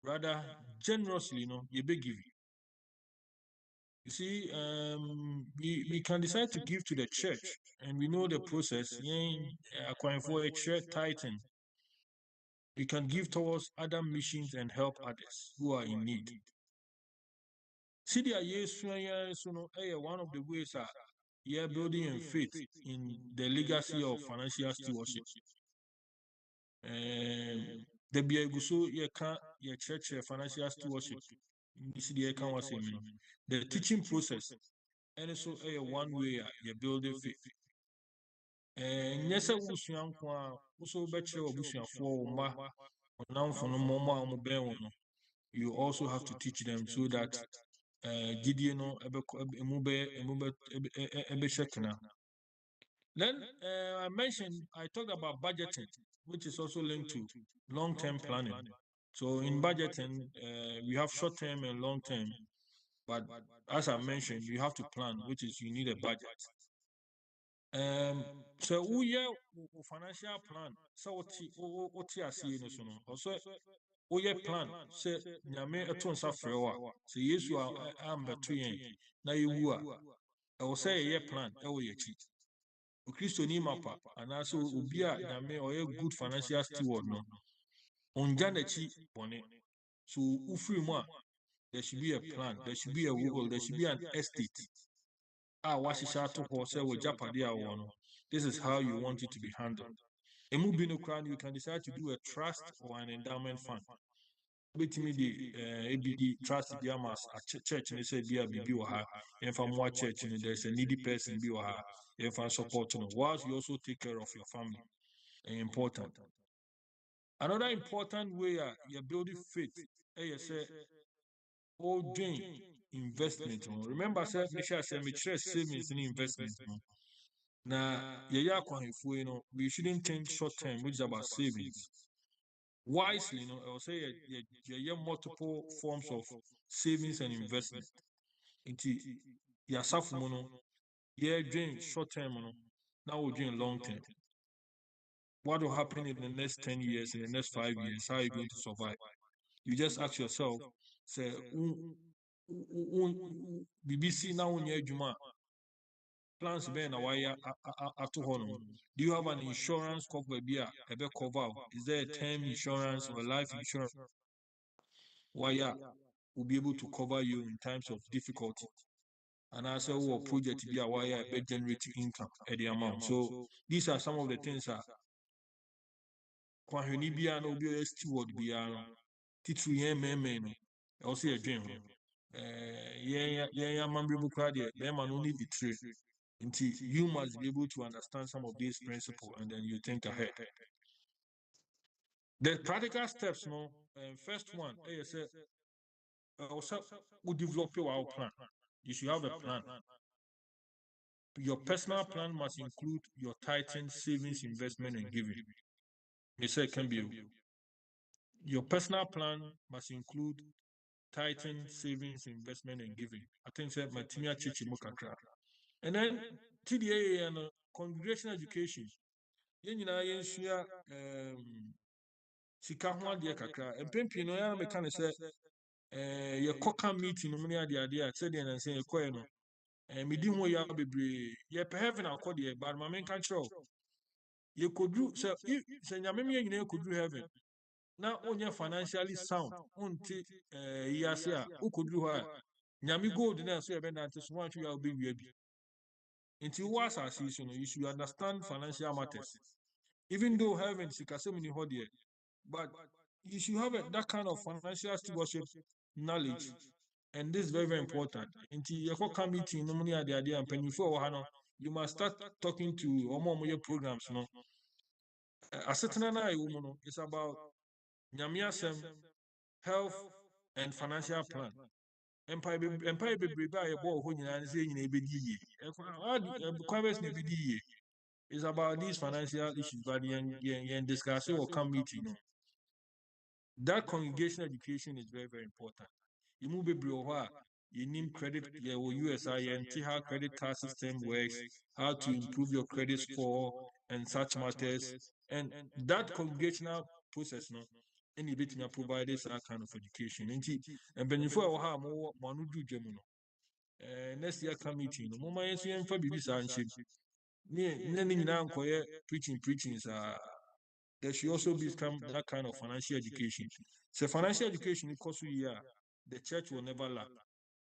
rather generously yɛbɛgive. You see, we can decide to give to the church, and we know the process. Acquiring for a church tithing, we can give towards other missions and help others who are in need. See, one of the ways we are building in faith in the legacy of financial stewardship. The Biaguso, your church financial stewardship. The teaching process, and also one way you're building faith. Nyesa wusua nko a wuso bekyerɛ obusuafoɔ mma ɔnamfo no mmɔmɔ a wɔn bɛn wɔn no you also have to teach them so that gidie no emu bɛhyɛ kena. Then I talked about budgeting, which is also linked to long-term planning. So in budgeting, we have short-term and long-term, but as I mentioned, you have to plan, which is you need a budget. So we financial plan. So what you see no so no. Also we plan. Say nyame eto nsa frɛ wa. Say Yesu am beto yen na yewu a. I will say ye plan e wo ye chi. Kristo ni mapa and so obi a nyame or a good financial steward no. Onja na chi bone. So ufiri mu a there should be a plan. There should be a will. There should be an estate. This is how you want it to be handled. You can decide to do a trust or an endowment fund. ABD trust be a church and they say be a BB and from what church and there's a needy person be and from support whilst you also take care of your family. Important. Another important way you're building faith, doing investment. Remember, I said, savings and investment. Now, we shouldn't think short term, which is about savings. Wisely, I will say, multiple forms of savings and investment. Into doing short term, now we're doing long term. What will happen in the next 10 years, in the next 5 years? How are you going to survive? You just ask yourself, say, BBC now near Juma. Plans be na wire ato home. Do you have an insurance cover here? Cover? Is there a term insurance or life insurance? Wire will be able to cover you in times of difficulty. And I say, oh, project be a wire generating income at the amount. So these are some of the things that when you be an steward be a titru yen also a dream. Memorable crowd, only the tree. You must be able to understand some of these principles and then you think ahead. The practical steps, first one, we develop your plan. You should have a plan. Your personal plan must include your tithing, savings, investment, and giving. The second be your personal plan must include tithing, savings, investment, and giving. I think that my team and then TDA and congregational education. Sika ho ade kakra empempi no ya me kan say ye koka meeting no ne ade ade a said na say ye koe no me di ho ya bebre ye pe heaven akọ de but ma me kan kiro ye kodru say nyame me nyina ye kodru heaven Now on your financially sound until yes, yeah, who could do her? Nyami gold na so ebe na so one you be we bi. Until was as you know, you should understand financial matters. Even though having sikasemi ho there, but you should have that kind of financial stewardship knowledge. And this is very, very important. Until you come meeting, no money at the idea and penny for you must start talking to your programs. No, a certain woman is about Nyamiasem, health, and financial plan. Empire be by a ball when you're saying a BD. It's about these financial issues, but you discuss it or come meeting. No. That congregational education is very, very important. You move a you need credit, USI, and see how credit card system works, how to improve your credit score, and such matters. And that congregational process, no, any bit me provide this kind of education. And when you for how more one do Gemuno. Next year committee, no more yes, and for Bibi Sanship. Now, preaching, there should also be that kind of financial education. So financial education, because the church will never lack.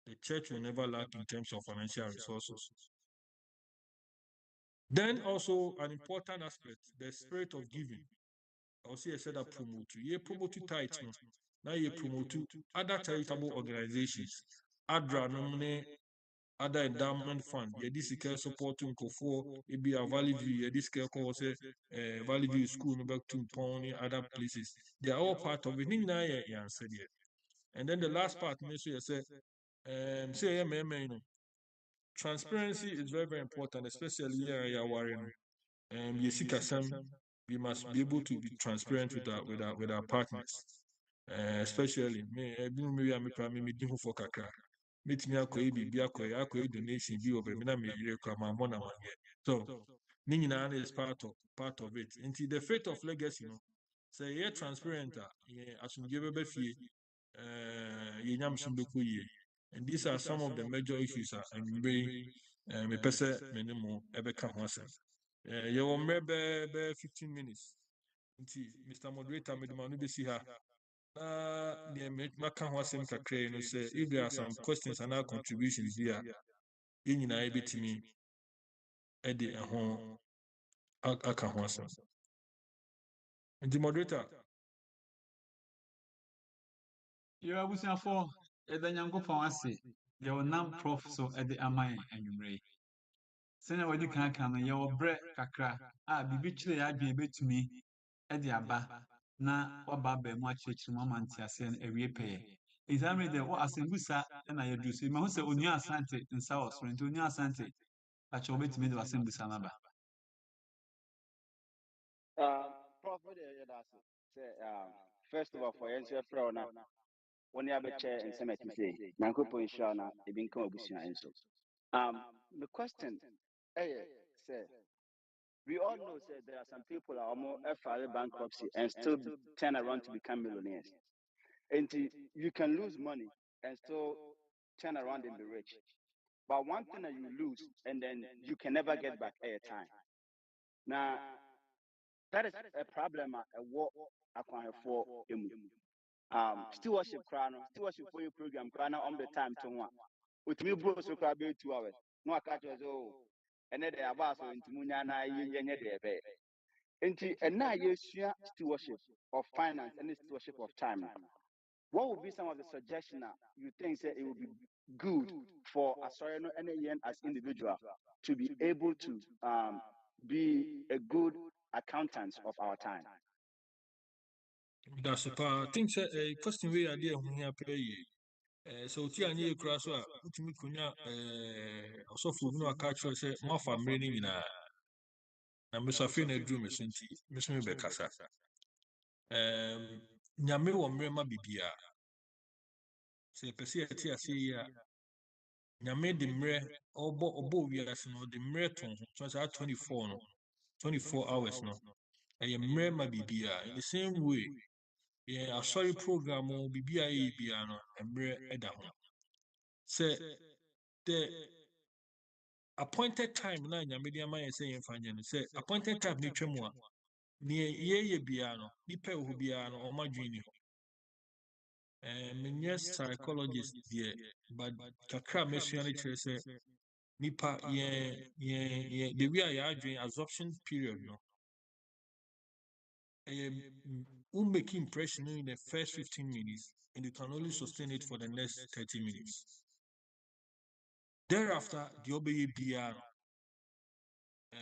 The church will never lack in terms of financial resources. Then also an important aspect, the spirit of giving. Also, I said that promote you. You promote tithe. Now you promote other charitable organizations. ADRA nominate other endowment fund. You this care support to for it be a value view. You this care cause value view school no back to Pony other places. They are all part of it. You answered it. And then the last part, you say, say, you know. Transparency is very, very important, especially here in Yawarin. We must be able to be transparent with our partners. Especially me, maybe I'm a for kakra. Meet me a donation view of a mina me so Nina is part of it. Into the fate of legacy, you know. Say yeah transparent, as you give a fee, and these are some of the major issues and me pese minimum ebe ka ho asem. You will maybe 15 minutes. Mr. Moderator, me demand be see her. Maka ho asem kakra no say if there are some questions and our contributions here, you na able to me edi ho aka ho asem. The moderator. You are wishing for a young ase. There will nam prof so at the amai and you ray. Send what you can come your bread kakra. Be chilly, I be able to me at the abba. Na waba much church moment and a repay. Is I made the what asembusa and I do see most of Unia Sante in South Unia Sante. But you'll bet me the asembusa number. Prophet, say, first of all, for answer pro now, when you have a chair and cemetery say, Nanko Poishana, a binko obusia and so. The question, say, we all know that there are some people who are more FRA bankruptcy and still turn around to become millionaires. And you can lose money and still turn around and be rich. But one thing that you lose and then you can never get back at a time. Now, that is a problem at what I can for stewardship for your program on the time to one. With me, bro, so crab 2 hours. No, I catch us all. And then they are also into Munyana, and now you stewardship of finance and stewardship of time. What would be some of the suggestions you think that it would be good for a as individual to be able to be a good accountant of our time? That's a thing. Say question we are there when here pay. So ti anye kura so a utimi kunya osofo bi no aka kire say mafa mre ni nyina na mesafe na drum esunti mesome be kasa. Nyame wo mre ma bibia. Se pese ati ase ya nyame de mre obo wi ase no de mre ton so say 24 no 24 hours no. Mre ma bibia in the same way. Yeah, a sorry program or BBI Biano and Bre Edahon. Say the appointed time na media man saying fine say appointed time ni twemwa near ye biano, nipa who biano or my junior. And yes, psychologist, dear, but kakra messianic say nipa the way I doing absorption period no. Who make impression in the first 15 minutes and you can only sustain it for the next 30 minutes. Thereafter, the obey biano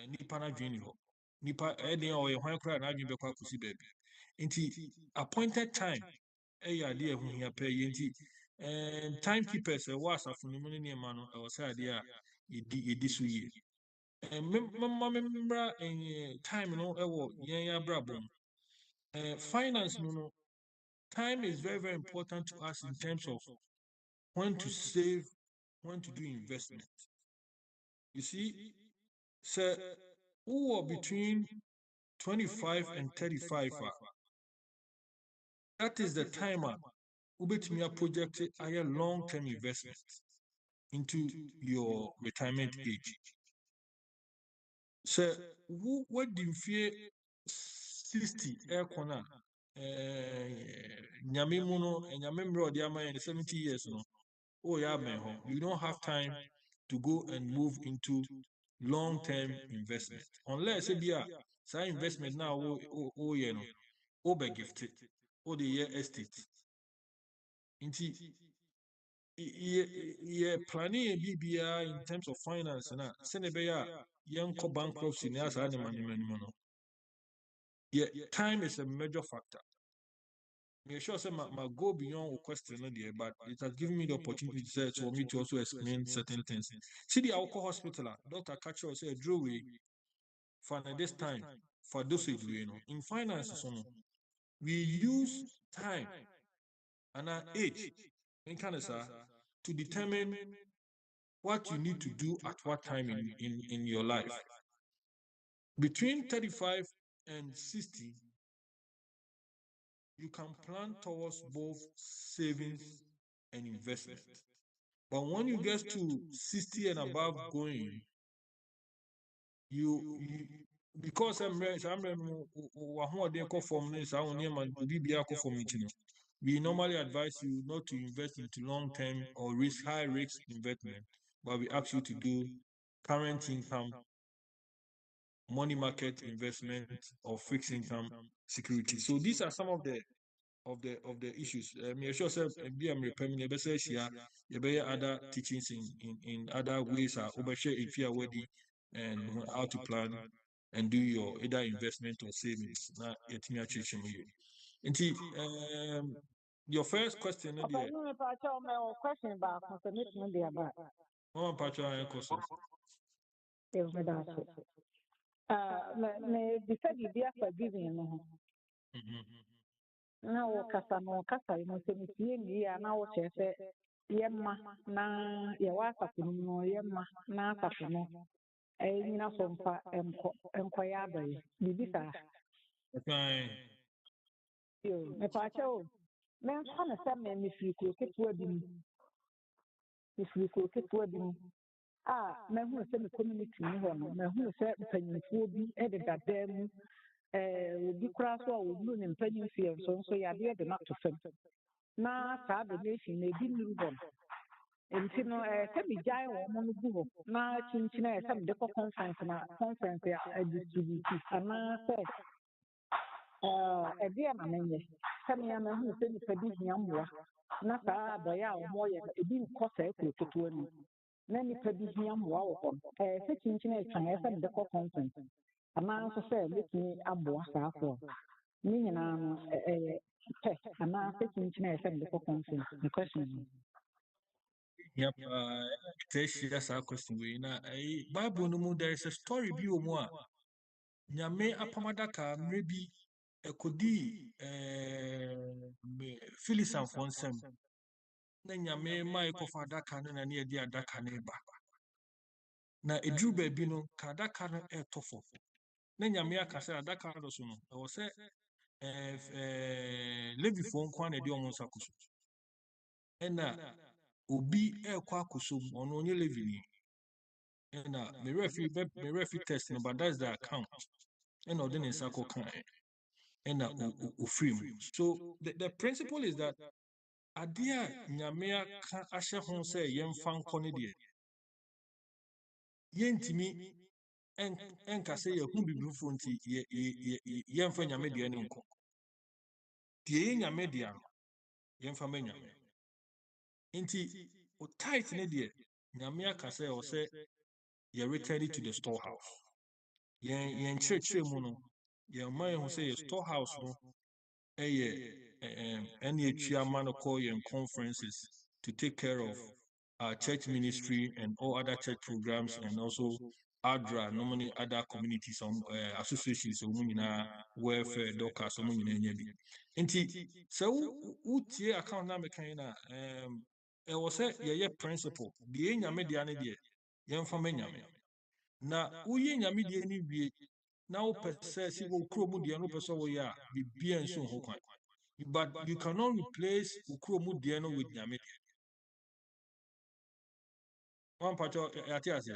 nipa na dwene ho. Nipa or your one cry na dwene be kwa kusi baby. Inti appointed time idea who here pay inti timekeepers was afunumu ne niema no e was idea edi so ye. Remember time no ewo yen ya brabom. Finance no time is very, very important to us in terms of when to save, when to do investment. You see, so who are between 25 and 35, that is the timer who bet me a project a long-term investment into your retirement age. So who what do you fear 60 air corner? Nyamimuno and Yamimro Diama in 70 years no. Oh yeah, man, you don't have time to go and move into long-term investment unless it be a investment now. You know, over gifted, or the year estate. Inti, yeah, planning a BBI in terms of finance and send a bear young bankruptcy. Yeah, time is a major factor. I'm sure say my go beyond a question there, but it has given me the opportunity to for me to also explain certain things. See the alcohol hospital, Dr. Catcher said, Drew, for this time, for dosage, in finance, we use time and our age in Canada to determine what you need to do at what time in your life. Between 35 and 60, you can plan towards both savings and investment. But when you get to 60 and above going, you because we normally advise you not to invest into long-term or high risk investment, but we ask you to do current income, money market investment, or fixed income security. So these are some of the issues. Me sure say be am repayment be say share you be other teachings in other ways are over share if you are ready and how to plan and do your either investment or savings. Na yetimi achichim you. Nti your first question there. Question about confirmation there, but Mama Pacha and Koso. me decide be forgiving no. Na wo kasa no se me tie ni ya na wo che se yemma na ye wa asafo no yemma na asafo no nyina so mfa enko ya abaye bibi sa Okay. yo me pa cha o me nfa na se me firi ko ketewa bi mu me hu se me community ni ho no me hu se mpanyinfo bi de dada mu obi kura so a obu ne mpanyinfo so ya de na to fam na saa donation na ebi nuru hɔ nti no sɛ megyae wɔ mo no gu hɔ na kyinkyina sɛ mede kɔ conference a distribute anaasɛ ɛdeɛ na menyɛ sɛ mea mahu sɛ nnipa bi hia mmoa na saa adɔeɛ a wɔmɔyɛ no ebi nkɔ saa kuro ketewa no na nnipa bi hia mmoa wɔ hɔ no sɛ kyinkyina ɛtwan sɛ mede kɔ conference anaa nso sɛ mɛtumi aboa saa foɔ ne nyinaa no ɛyɛ and taking conference. The question is. Yep, that's our question. Bible no more there is a story bi omo a nyame apamadaka maybe ekodi Philisan for nsem na nyame mai kofa adaka no na ne edi adaka ne ba na edru ba bi no ka adaka no etofo na nyame aka se adaka no so no e wo se Levi for nkwa na edi omo nsakoso ena obi ekwa akosom ono onye Levi ni ena me refi test no but that's the account and or then sako kan and ufrim. So the principle is that adia nyamea ka ashe hon say yemfa nkone de yentimi enka say ye hu bibifo nti yemfa nyame de ne nko de nyame de ano yemfa manyame nti o tight ne de nyame aka say o say ye return to the storehouse yen chire mu no ye man hu say storehouse no any chairman call in conferences to take care of church ministry and all other church programs and also ADRA, normally other communities, associations, welfare, dockers, nti so utie account na mekana e was say ye principle the nyame dia ne de yemfa nyame na uye nyame die ni wie na wo pese si wo kro mu de no pese wo ya bibia nso ho kwan but you cannot replace ukromu dieno with nyame. One part of Atias.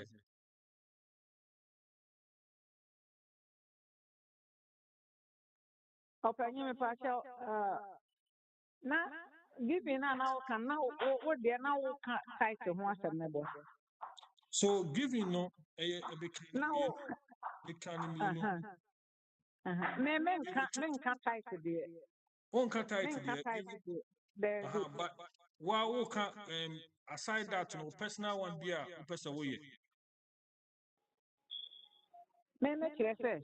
Openye me pacha na giving na now can now what they now can tight to one nebo. So giving no a Now men can tight to the one can tie to men can the tight giving. the But while can aside that no personal one be a person way. men say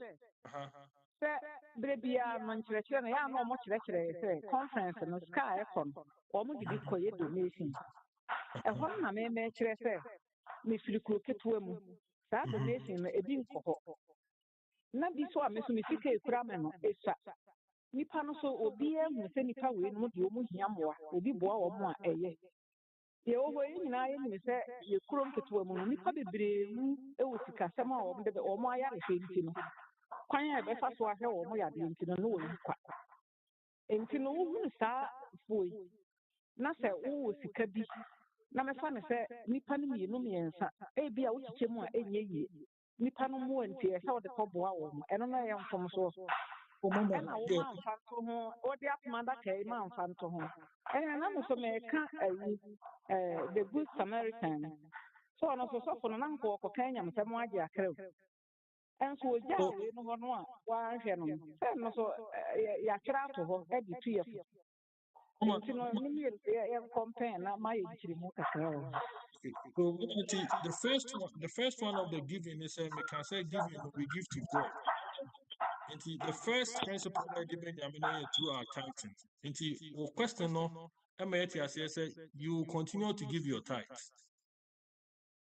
sɛ bere biara no nkyerɛkyerɛ no yɛ a na ɔmo kyerɛkyerɛ sɛ conference no sika a ɛkɔ no ɔmo de bi kɔyɛ donation ɛhɔ no na mɛmɛ kyerɛ sɛ mefiri kuro ketewa mu saa donation no ebi nkɔ hɔ na bi so a me so me sika ekura me no esua nipa no so obiara hu sɛ nipa wei no deɛ ɔmo hia mmoa obi boa wɔn a ɛyɛ deɛ ɔwɔ yi nyinaa yɛ nim sɛ yɛ kurom ketewa mu no nipa bebree mu ɛwɔ sikasɛm a wɔn de wɔn ayarehwɛ nti no kwan a ɛbɛfa so ahwɛ wɔn yadeɛ nti no no wɔ yi kwa nti no wohunu saa fuo yi na sɛ wowɔ sika bi na mɛfa no sɛ nipa no mmienu mmiɛnsa ebi a wokyekyɛ mu a ɛnyɛ yie nipa no mmoa nti ɛsɛ wɔde kɔboa wɔn ɛno na ɛyɛ mfomsoɔ ɛna wo mamfa nto ho wode apoma adaka yi mamfa nto ho ɛna na me so mɛka ayi the good samaritan so ɔno so sɔfo no na nkɔ ɔkɔka anyamsɛm agye akrɛw ɛnso ogya a wei no hɔ no a wɔahwɛ no sɛ no so yɛatwerɛ ato hɔ ade tu yɛ fo nti no ne mmienu yɛnkɔmpɛn na mayɛ nkyerɛmu kakra wɔ So the first one of the giving is we can say giving we give to God. And the first principle that they through our tithing. And the question no, you continue to give your tithes.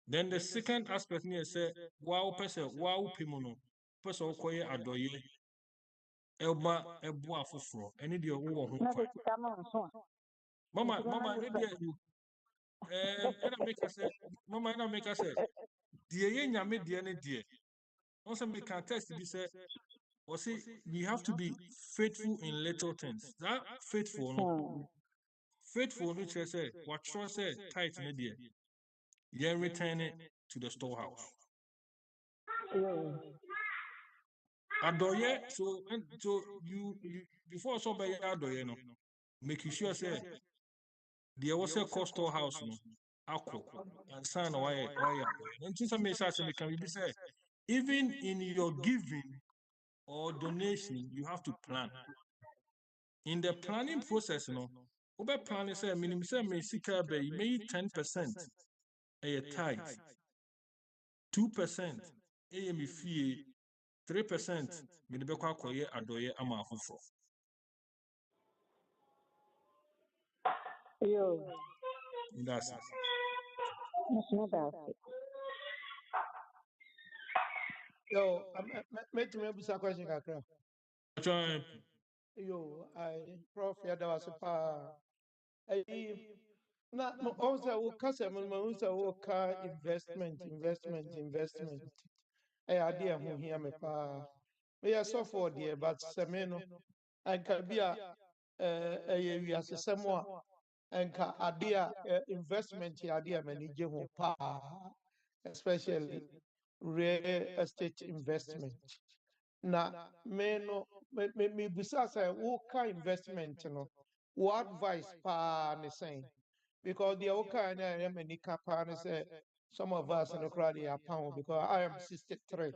Then the second aspect is say, wow, person, wow, pimuno, person, koye adoye, elba, eboa fufro, any dear who na sɛ sika no nso a Mama, and I make us say, Mama, and I make us say, dear, yame, dear, dear. Also, we can test this. Or say we have to be faithful in little things. That faithful, no, faithful, which I say, what trust say, tight, no dear. Then return it to the storehouse. Adoye, so you before so by adoye, no, make you sure say there was a cost storehouse, no, akko and son why and to some message can be say even in your giving or donation you have to plan. In the planning process, no, over planning say minimum say me sika be may 10% a tithe, 2% a me fee, 3% me be kwa koye adoye ama afofo. That's it. Yo, make me a question, Kakra. Try Yo, I prof ya da was pa. Na also wo kasa mo mo so wo ka investment. Ade ho hia me pa. Me ya so for there but seme no anka bia eh wi asesemo a anka ade investment ade a mani je ho pa, especially real estate investment. na me no me busa say wo ka investment no what advice pa ne saying because the okay na I am any kappa say some of us in the crowd are pound because I am 63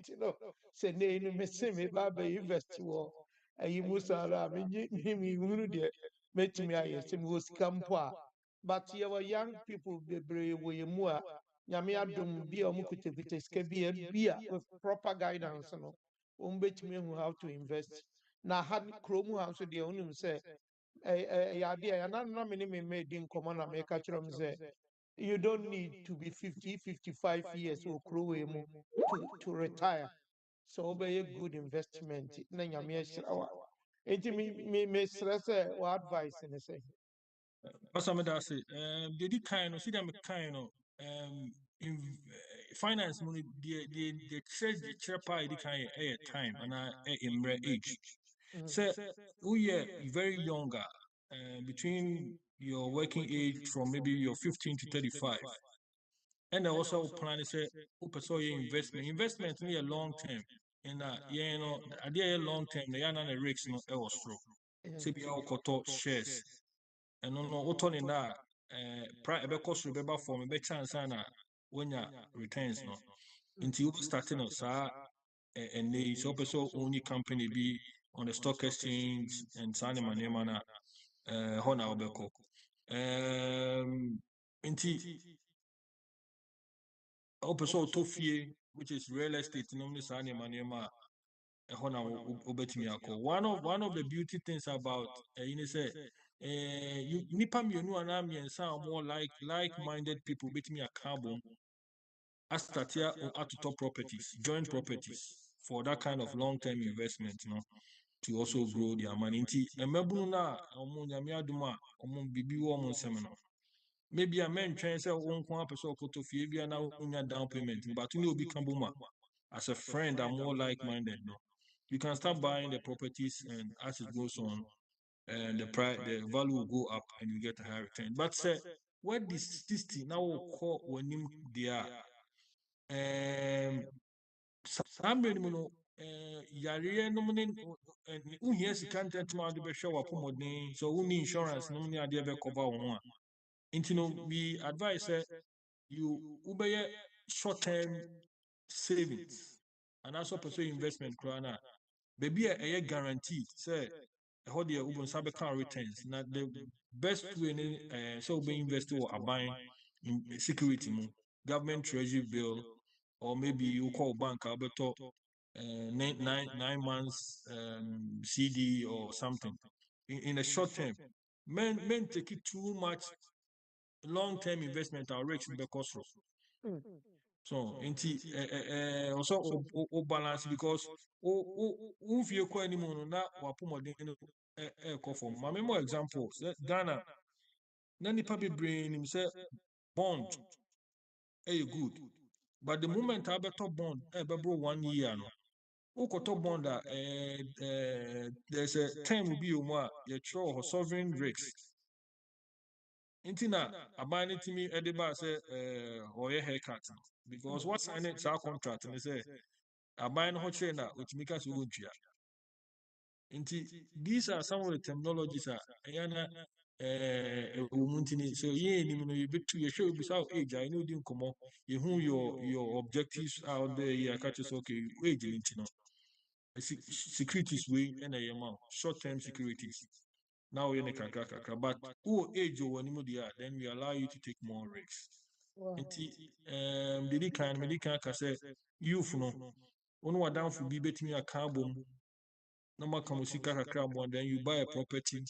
you know say ne no me say me ba be invest wo ayi musala me hunu de metimi aye say me was campo but your young people bebree wo mu a nyame adom bi a omukutekute sika bi a with proper guidance no umbetumi hu how to invest na had kromu ha so de onim say ya de ya na me ne me made in common na me ka kyerɛ say you don't need to be 50, 55 years or krowe mu to retire so obey a good investment na nyame ahyira wa enti me srɛ sɛ wa advice ne say Pastor Medase, the kind of see them kind of in finance money the church the chapa the kind of time and in age. So we are very younger between your working age from maybe your 15 to 35. And also plan is a investment. Investment in a long term. And you know, idea long term, the yana risks no elsewhere. So be our shares. And no auto na private cost remember for me chance na when your returns no until you starting no sa and they so person only company be on the stock exchange and sign money na hona obeko until also to fie which is real estate no me sign money ma hona obetimi akọ one of the beauty things about you know say you nipa mienu ana miensa more like-minded people betimi akabo astatia atoto properties joint properties for that kind of long-term investment you know to also grow their money nti emebunu na omo nyame aduma omo bibi wo omo nsem no maybe a men train say won ko apese okoto fie bia na unya down payment but you obi kan boma as a friend I'm more like-minded no you can start buying the properties and as it goes on and the value will go up and you get a higher return but say what this thing now call when him there sambe no no yare no ne uhia sika ntentuma de be hwe wapomoden so uni insurance no ne ade be cover wo ho a nti no we advise say you ubeye short term savings and also pursue investment krana baby a guaranteed say how the ubon sabe can returns na the best way so be invest or buying in security mu government treasury bill or maybe you call bank abeto 9 months CD or something in a short term men take it too much long-term investment or risks because so nti also o balance because o fie kwa ni mu no na wapomodin no call for my more example Ghana na nipa bebree nim say bond good but the moment I better bond bro 1 year no ukoto bond there's a term will be o mu a ye sovereign risks nti na aban ne timi de ba say oye haircut no because what sign it our contract and say aban no ho kire na otimi ka so wontua nti these are some of the terminologies that yana so ye ni no you betu ye show bisa age I know din komo ye hu your objectives out there you catch us okay age nti no securities we and a short term securities now you're kakra but who age or when then we allow you to take more risks nti the can say youth no ono wadan for bi betimi aka bom na maka musika kakra mo then you buy a property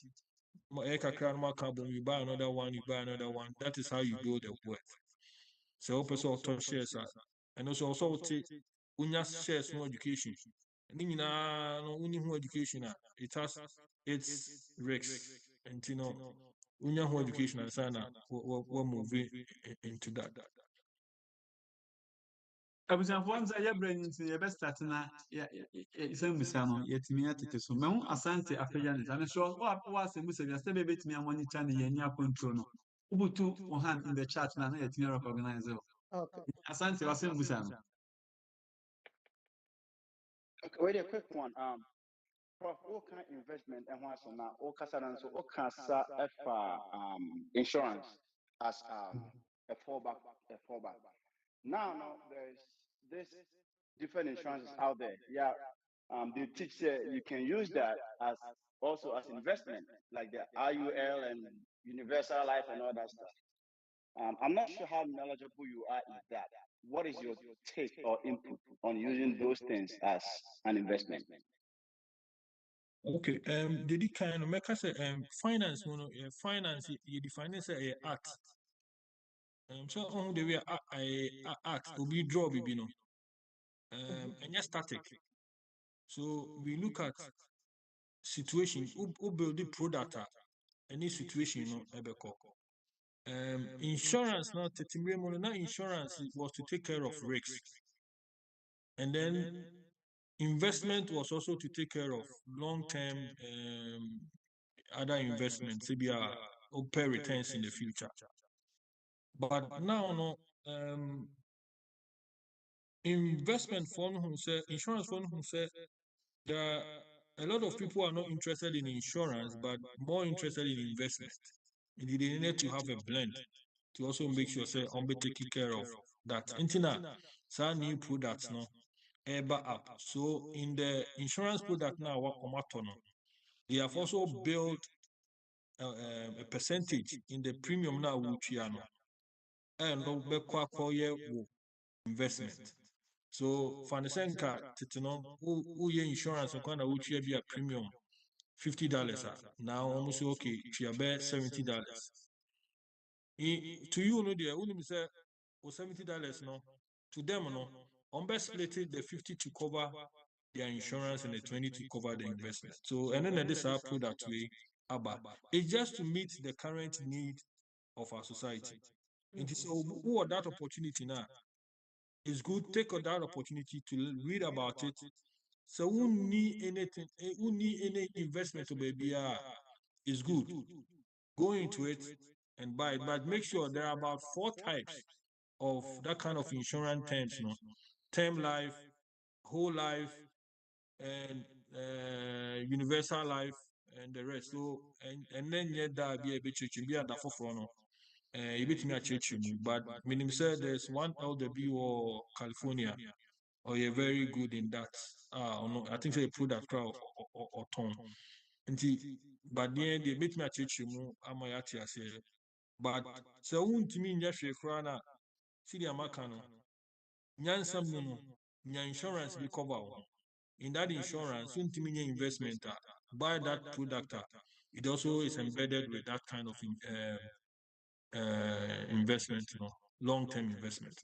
kakra na maka bom you buy another one that is how you build a wealth so person auto shares and also unya shares no education ni nyinaa no uni ho education it has its risks and you know unya ho education and sana we move into that. abusuafoɔ nsa yɛbrɛ no nti yɛbɛstart na sɛ mmusa no yɛtumi atete so mahu asante afagya ne sa mesɛ woasɛ musa bia sɛ bɛbɛtumi amɔnita ne yɛni akɔntro no wobutu wo hand in the chat na yɛtumi recognize wo okay asante wasɛ mmusa no Wait a quick one. Prof, what kind of investment and what's now? What kind so what insurance as a fallback, Now there's this different insurances out there. Yeah, they teach you can use that as also as investment, like the IUL and Universal Life and all that stuff. I'm not sure how knowledgeable you are in that. What is your take or input on using those things as an investment? Okay, did it kind of make us finance, finance, you define it as a art. So on the way art will be draw, and just static. So we look at situation, who build the product, any situation, insurance now, now insurance was to take care of risks, and then investment was also to take care of long-term other investments, maybe pay returns in the future. But now, no, investment fund who say insurance fund who say there are a lot of people are not interested in insurance, but more interested in investment. And they need to have a blend to also make sure say be taking care of that. Intina, some new products no ever up. So in the insurance product now, they have also built a percentage in the premium now which you know and investment. So Fanisenka Titino who insurance and kind of which be a premium $50 now almost okay to about $70. To you no dear only say $70 no to them no on best split the 50 to cover their insurance and the 20 to cover the investment. So and then this our product way about it's just to meet the current need of our society. And so who are that opportunity now? It's good take that opportunity to read about it. So who need anything, who need any investment to be is good. Go into it and buy it, but make sure there are about 4 types of that kind of insurance terms, term life, whole life, and universal life, and the rest. So and then yet that be a bit be at the forefront. A bit me but meaning said there's one LW or California, or you're very good in that. I think they put that crowd or tone. But then they meet me at you, am I at you? But so won't mean yes, Frana, see the Amakano, Nyan Samuno, Nyan insurance be cover. In that insurance, won't mean investment, buy that product. It also is embedded with that kind of investment, long-term investment.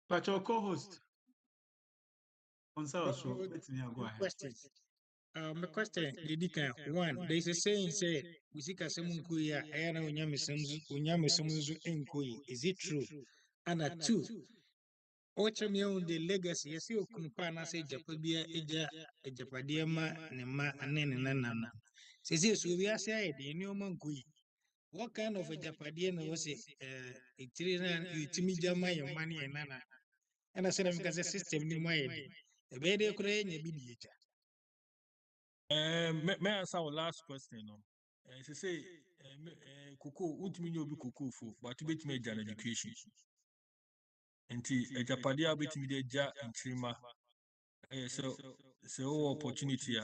But your co-host, let me go ahead. My question, Didika, one, there's a saying say, Usika Samunkuya, Ayana Unyamisamunzu Nkui. Is it true? And a two, Ochamion the legacy, yes, you kumpana say Japabia Eja, a Japadiama, Nema, and Nana. Says yes, we are saying, the new Mankui. What kind of a Japadian was it? You timijama your money and Nana. And I said, I'm because a system in my head. A better crane, a bidia. May I answer our last question? She say, Kuku, won't mean you'll be Kuku for, but to bet me an education. And a Japadia bit me the ja and Trima. So opportunity.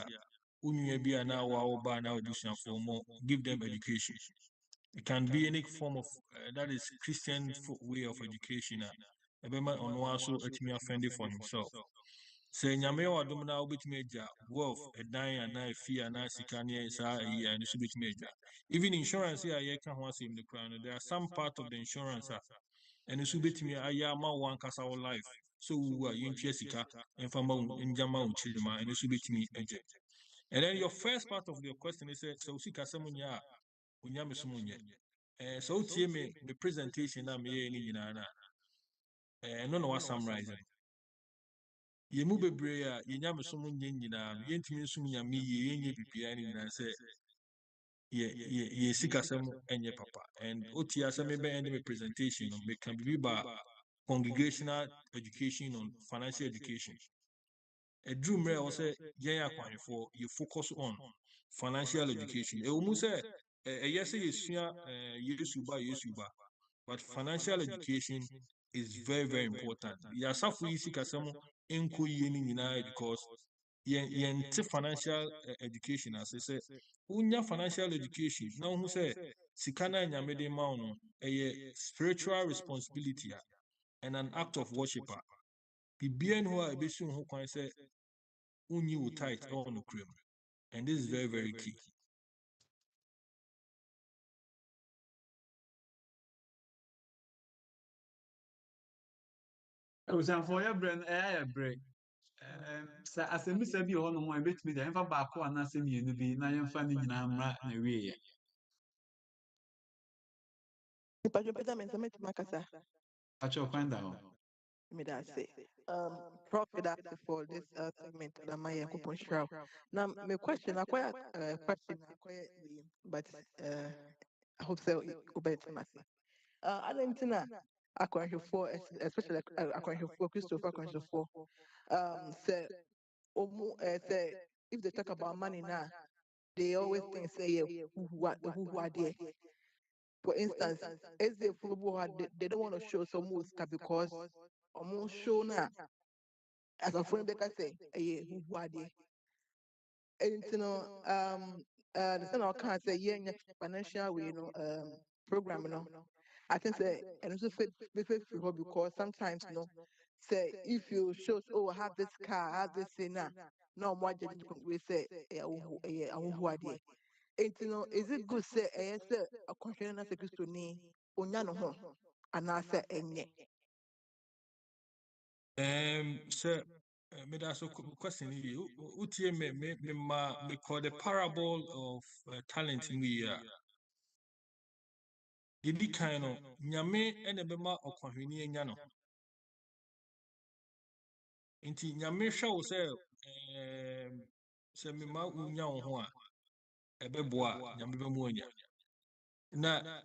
Unya be an hour or by now do some for more, give them education. It can be any form of that is Christian way of education. A man on one so it me offended for himself. Say nyame wa dum na obetumi agya wealth edan ana fee ana sika ne sa yi and so betumi agya even insurance here you can ho asem the crown there are some part of the insurance and so betumi aya ma one kasa life so you ntwe sika enfama njama unchilima and so betumi agya and then your first part of your question is so sika samunya unyame sumunye so tie me the presentation na me ni nyina na no no what summarize Yemu bebre a yenya mesom nye nyina no yentimi nsum nyame yenye bibia ni nyina se ye sikasem enye papa and otia se me be end me presentation no me can be ba congregational education on financial education. A dream rare also for you focus on financial education. Almost a yes, but financial education is very, very important. Yasafu isi kasemo enko yeni because yente financial education as I say unya financial education now who say sikana nyamede mauno a spiritual responsibility and an act of worship. Bibien who are besun who can say unyi will tight on the cream. And this is very, very key. For your brain, break. Sɛ asɛmmisa bi wɔ hɔ nom a ɛbɛtumi de ɛmfa baako anaasɛ mmienu bi na yɛmfa ne nyinaa mmra na wieɛ. Nipadwo pɛsɛ me nsɛm atumi akasa. Akyɛ ɔkwan da hɔ. Me that say. Prof, that's for this segment. That my coupon show. Now, my question, I quite question, but I hope so. I didn't know. According for especially according for Christopher, according for say, say if they talk about money now, they always think say yeah, who are there. For instance, as they they don't want to show some muska because almost show now. As a friend, they say, yeah, who are they? And you know, the son of can't say, yeah, financial way, program, I think say, and also fit because sometimes, say if you show, oh, I have this car, I have this thing now, no more we say, who are they? And you know, is it good say, say a question as a Christian, onyano ho, and I say, Sir, me that's a question you. Utie me call the parable of talent in the year. Didi kind of nyame ene bema okwahweni enya no. Inti nyame hwa wo se me ma unya wo ho a ebeboa nyame be mu onya. Na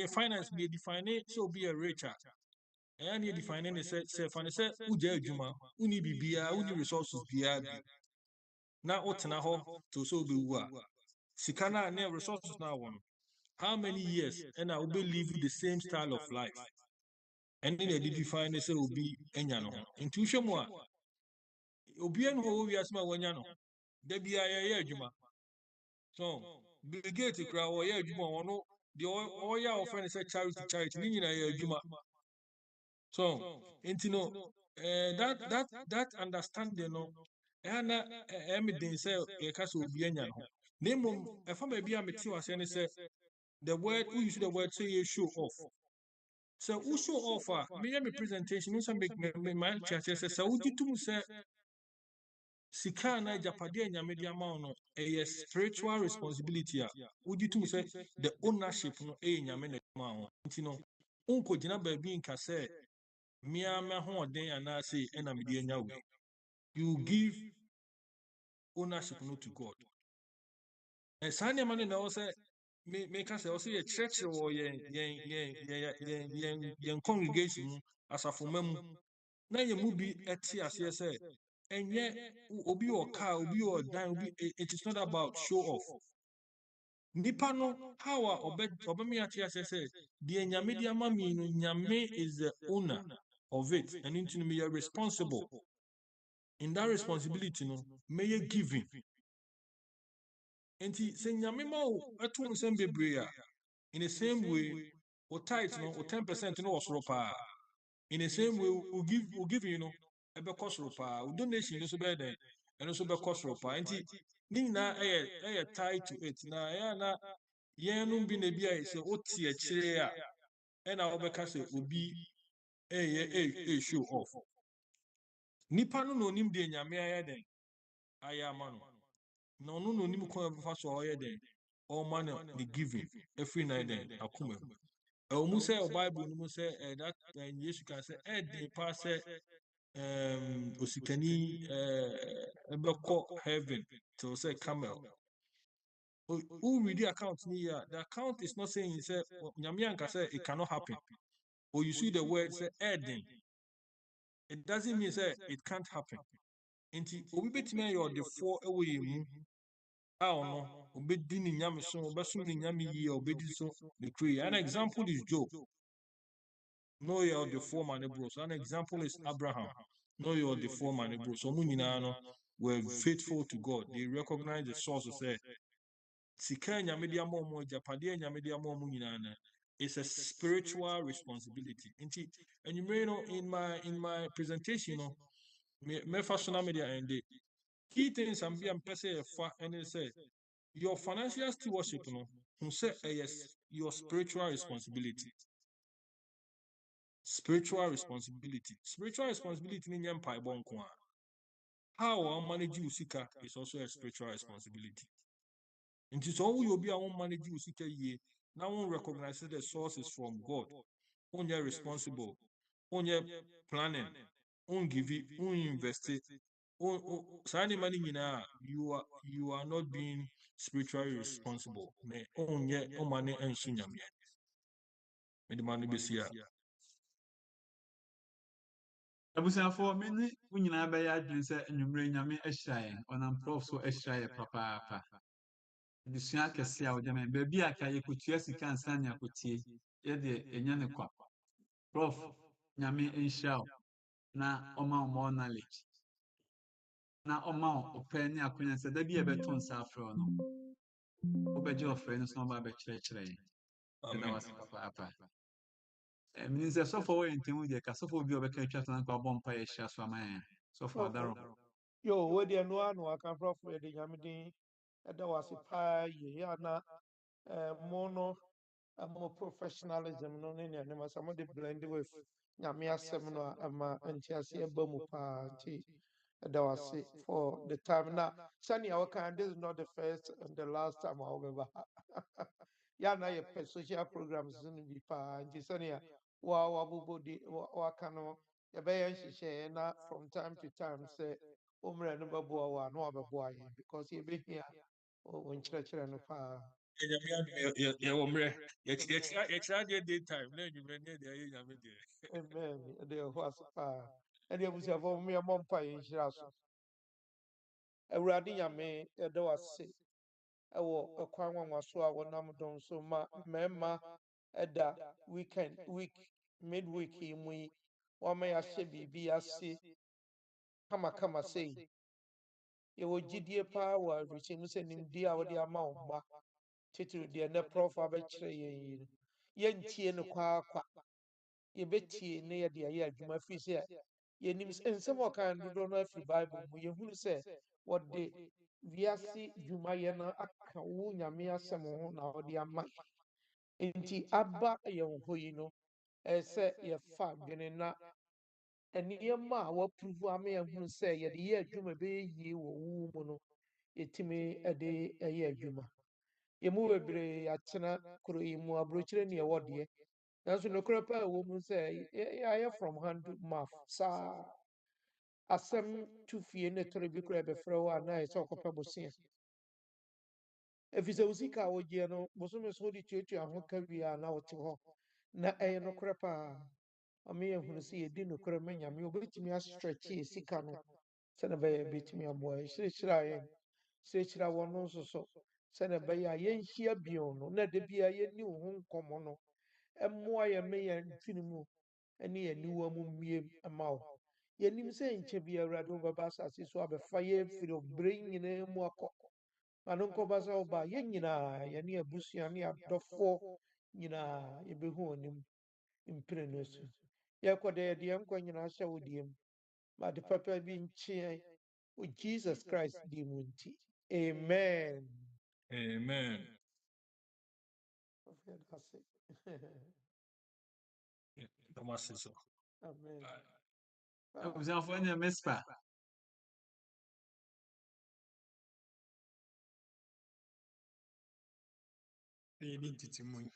finance be define so be a richer. And you define it say fane say uja adwuma uni bibia uni resources bia bi na otena ho to so be wu a sika na na resources na won how many years and I will be live the same style of life and then they define it say obi enya no ho intuition mu a obi en ho wi asma wanya no da bia ye adwuma so Bill Gates kra wo ye adwuma wono de o ya offer say charity ni nyina ye adwuma. So, that understanding no, and evidence say a castle be any no. Name if I may be a material say the word who use the word say you show off. So who show off? Me presentation, no some make my church says so would you to say Sikana Japadi and Yamedia Mauno a spiritual responsibility. Would you to say the ownership no a Yamene Mao? Unko Jina baby in Casse. Miama hoden anase ena medie nyawe. You give ownership not to God. And Sanya man na say make us also a church or yen congregation as a fomem. Na ye mu bi eti ase say enye obi or car obi or dan obi it is not about show off. Nipa no how obemi ati ase say the nyame di ama mi no nyame is the owner of it and into me are responsible. In that responsibility, no, may you giving. And he say, Yamimo, at one same bebrea. In the same way, or tight, no, or 10% no, ropa. In the same way, we'll give you know, a cost ropa, we donation, also better, and also be cost ropa. And he, Nina, tied to it. Na, na, Yanum bin a beer, so what see a chair, and our becase will be a show off. Nipano no nim de nyame den ayamano. No nim ko fa so oye den. All manner the giving every night then akuma. Mu say Bible no say that Jesus can say the pass osikani ebeko heaven to say camel. Who read the account here? The account is not saying say Nyamianka say it cannot happen. Or you see the word say Eden. It doesn't mean say it can't happen. Inti obi betime your the four away mu. I don't know. Obedi ni nyame so, obesum ni nyame yi, obedi so the tree. An example is Job. No, you're the four man bros. An example is Abraham. No, you're the four man bros. So muninano were faithful to God. They recognize the source of say Sika nyamedia mo Japade nyamedia mo muninana. It's a spiritual responsibility. And you may know in my presentation, you know, me fashion media and the key things I'm being pese fa and it say your financial stewardship, you know, who say yes, your spiritual responsibility. Spiritual responsibility. Spiritual responsibility in Empire Bonkwa. How I manage Usika is also a spiritual responsibility. And it's all you'll be our manage Usika ye. Now one recognizes the sources from God. On your responsible, on your planning, on give it, on invest it. Signing money you are not being spiritually responsible. Me on your money and sunyam yet. Me the money be here. abusuafoɔ me ne wo nyinaa bɛyɛ adwene sɛ anwummerɛ nyame ahyira yɛn ɔnam prɔf so ahyira yɛ papaapa adesua kɛse a wode me baabi a ka yɛkɔtua sika ansa ne akɔtie yɛde ɛnya ne kwa prɔf nyame nhyira wo na ɔma wo more knowledge na ɔma wo ɔpɛ ne akonya sɛ da bi yɛbɛto nsa afrɛ wo no wobɛgye ɔfrɛ no so na ɔba bɛkyerɛkyerɛ yɛn ɛda Amen. wase papaapa menim sɛ sɔfo wɔ yɛ ntam deɛ ka sɔfo bi a ɔbɛka atwa so na nkɔ abɔ mpa yɛhyira so ama yɛn sɔfo adaro Yo, where the no one who can profit the Yamidi, and there was a pie, yana, mono, a more professionalism, no, and some of the blend with Yamia seminar, and my antiasia bomupa, that was it for the time now. Sunny, our kind, this is not the first and the last time, however. Yana, your social programs in the pa, and Gisania, wow, abubodi, wakano, the bayan share, from time to time, say. Umre no bɛboa wo a na wabɛboa yɛn because yɛbɛhia wo nkyerɛkyerɛ no paa. Daytime. Amen. Ɛde ɛhɔ ase paa. Ɛde abusuafoɔ mo yɛmmɔ mpa yɛn nhyira so. Awurade Nyame yɛda wo ase ɛwɔ ɛkwan nwanwa so a wɔnam dɔn so ma mmarima ɛda midweek yi mu yi wɔama yɛahyɛ biribi ase kamakama sei. Yɛwɔ gyidie paa wɔ awerɛkyɛmu sɛ nimdeɛ a wɔde ama wo mma titiri deɛ nɛ prɔfo abɛkyerɛ yɛn yi no yɛntie no kwaakwa yɛbɛtie ne yɛde ayɛ adwuma firi sɛ yɛnim nsɛm a ɔkan dodoɔ no afiri bible mu yɛhunu sɛ wɔde wiase dwumayɛ no aka wo nyame asɛm ho na wɔde ama yɛn nti aba yɛn hɔ yi no ɛyɛ sɛ yɛfa adwene na nneɛma a wɔapuruvu ama yɛhunu sɛ yɛde yɛ adwuma bɛyɛ yie wɔ wo mu no yɛtumi de ɛyɛ adwuma yɛmu bebree atena kuro yi mu aburokyire ne ɛwɔ deɛ nanso nokorɛ paa ɛwɔ mu sɛ yɛayɛ from hand to mouth saa asɛm tu fie ne tore bi kora ɛbɛfrɛ wo a na ɛyɛ sɛ ɔkɔpɛ bosea ɛfiri sɛ wo sika a wogyeɛ no bosome so wode tuatua ho ka wie a na wote hɔ na ɛyɛ nokorɛ paa ɔme yɛhunu sɛ yɛdi nokorɛ ma nyame wobɛtumi astrɛkye yɛ sika no sɛne ɛbɛyɛ bɛtumi aboa yɛ hyerɛhyerɛ a yɛn hyerɛhyerɛ a wɔn no nso so sɛne ɛbɛyɛ a yɛnhyia bio no na da bia yɛni wo ho nkɔmmɔ no ɛmmoa yɛn me yɛn dwene mu ne yɛn niwa mu mmiem ma wo yɛnim sɛ nkyɛ bi awurade wobɛba asase so abɛfa yɛn firi ɔbrɛ nyinaa mu akɔ ma no nkɔba sɛ woba yɛn nyinaa yɛne abusua ne adɔfoɔ nyinaa yɛbɛhu ɔnim mpere no so yɛkɔ dɛ yɛde yɛn nkwa nyinaa hyɛ wo deɛ mu ma de papa bi nkyeɛ wo jesus christ di mu nti amen. Amen. That's it. Thomas is so. Amen. abusuafoɔ ne mespa Yɛdi ntitimu yi.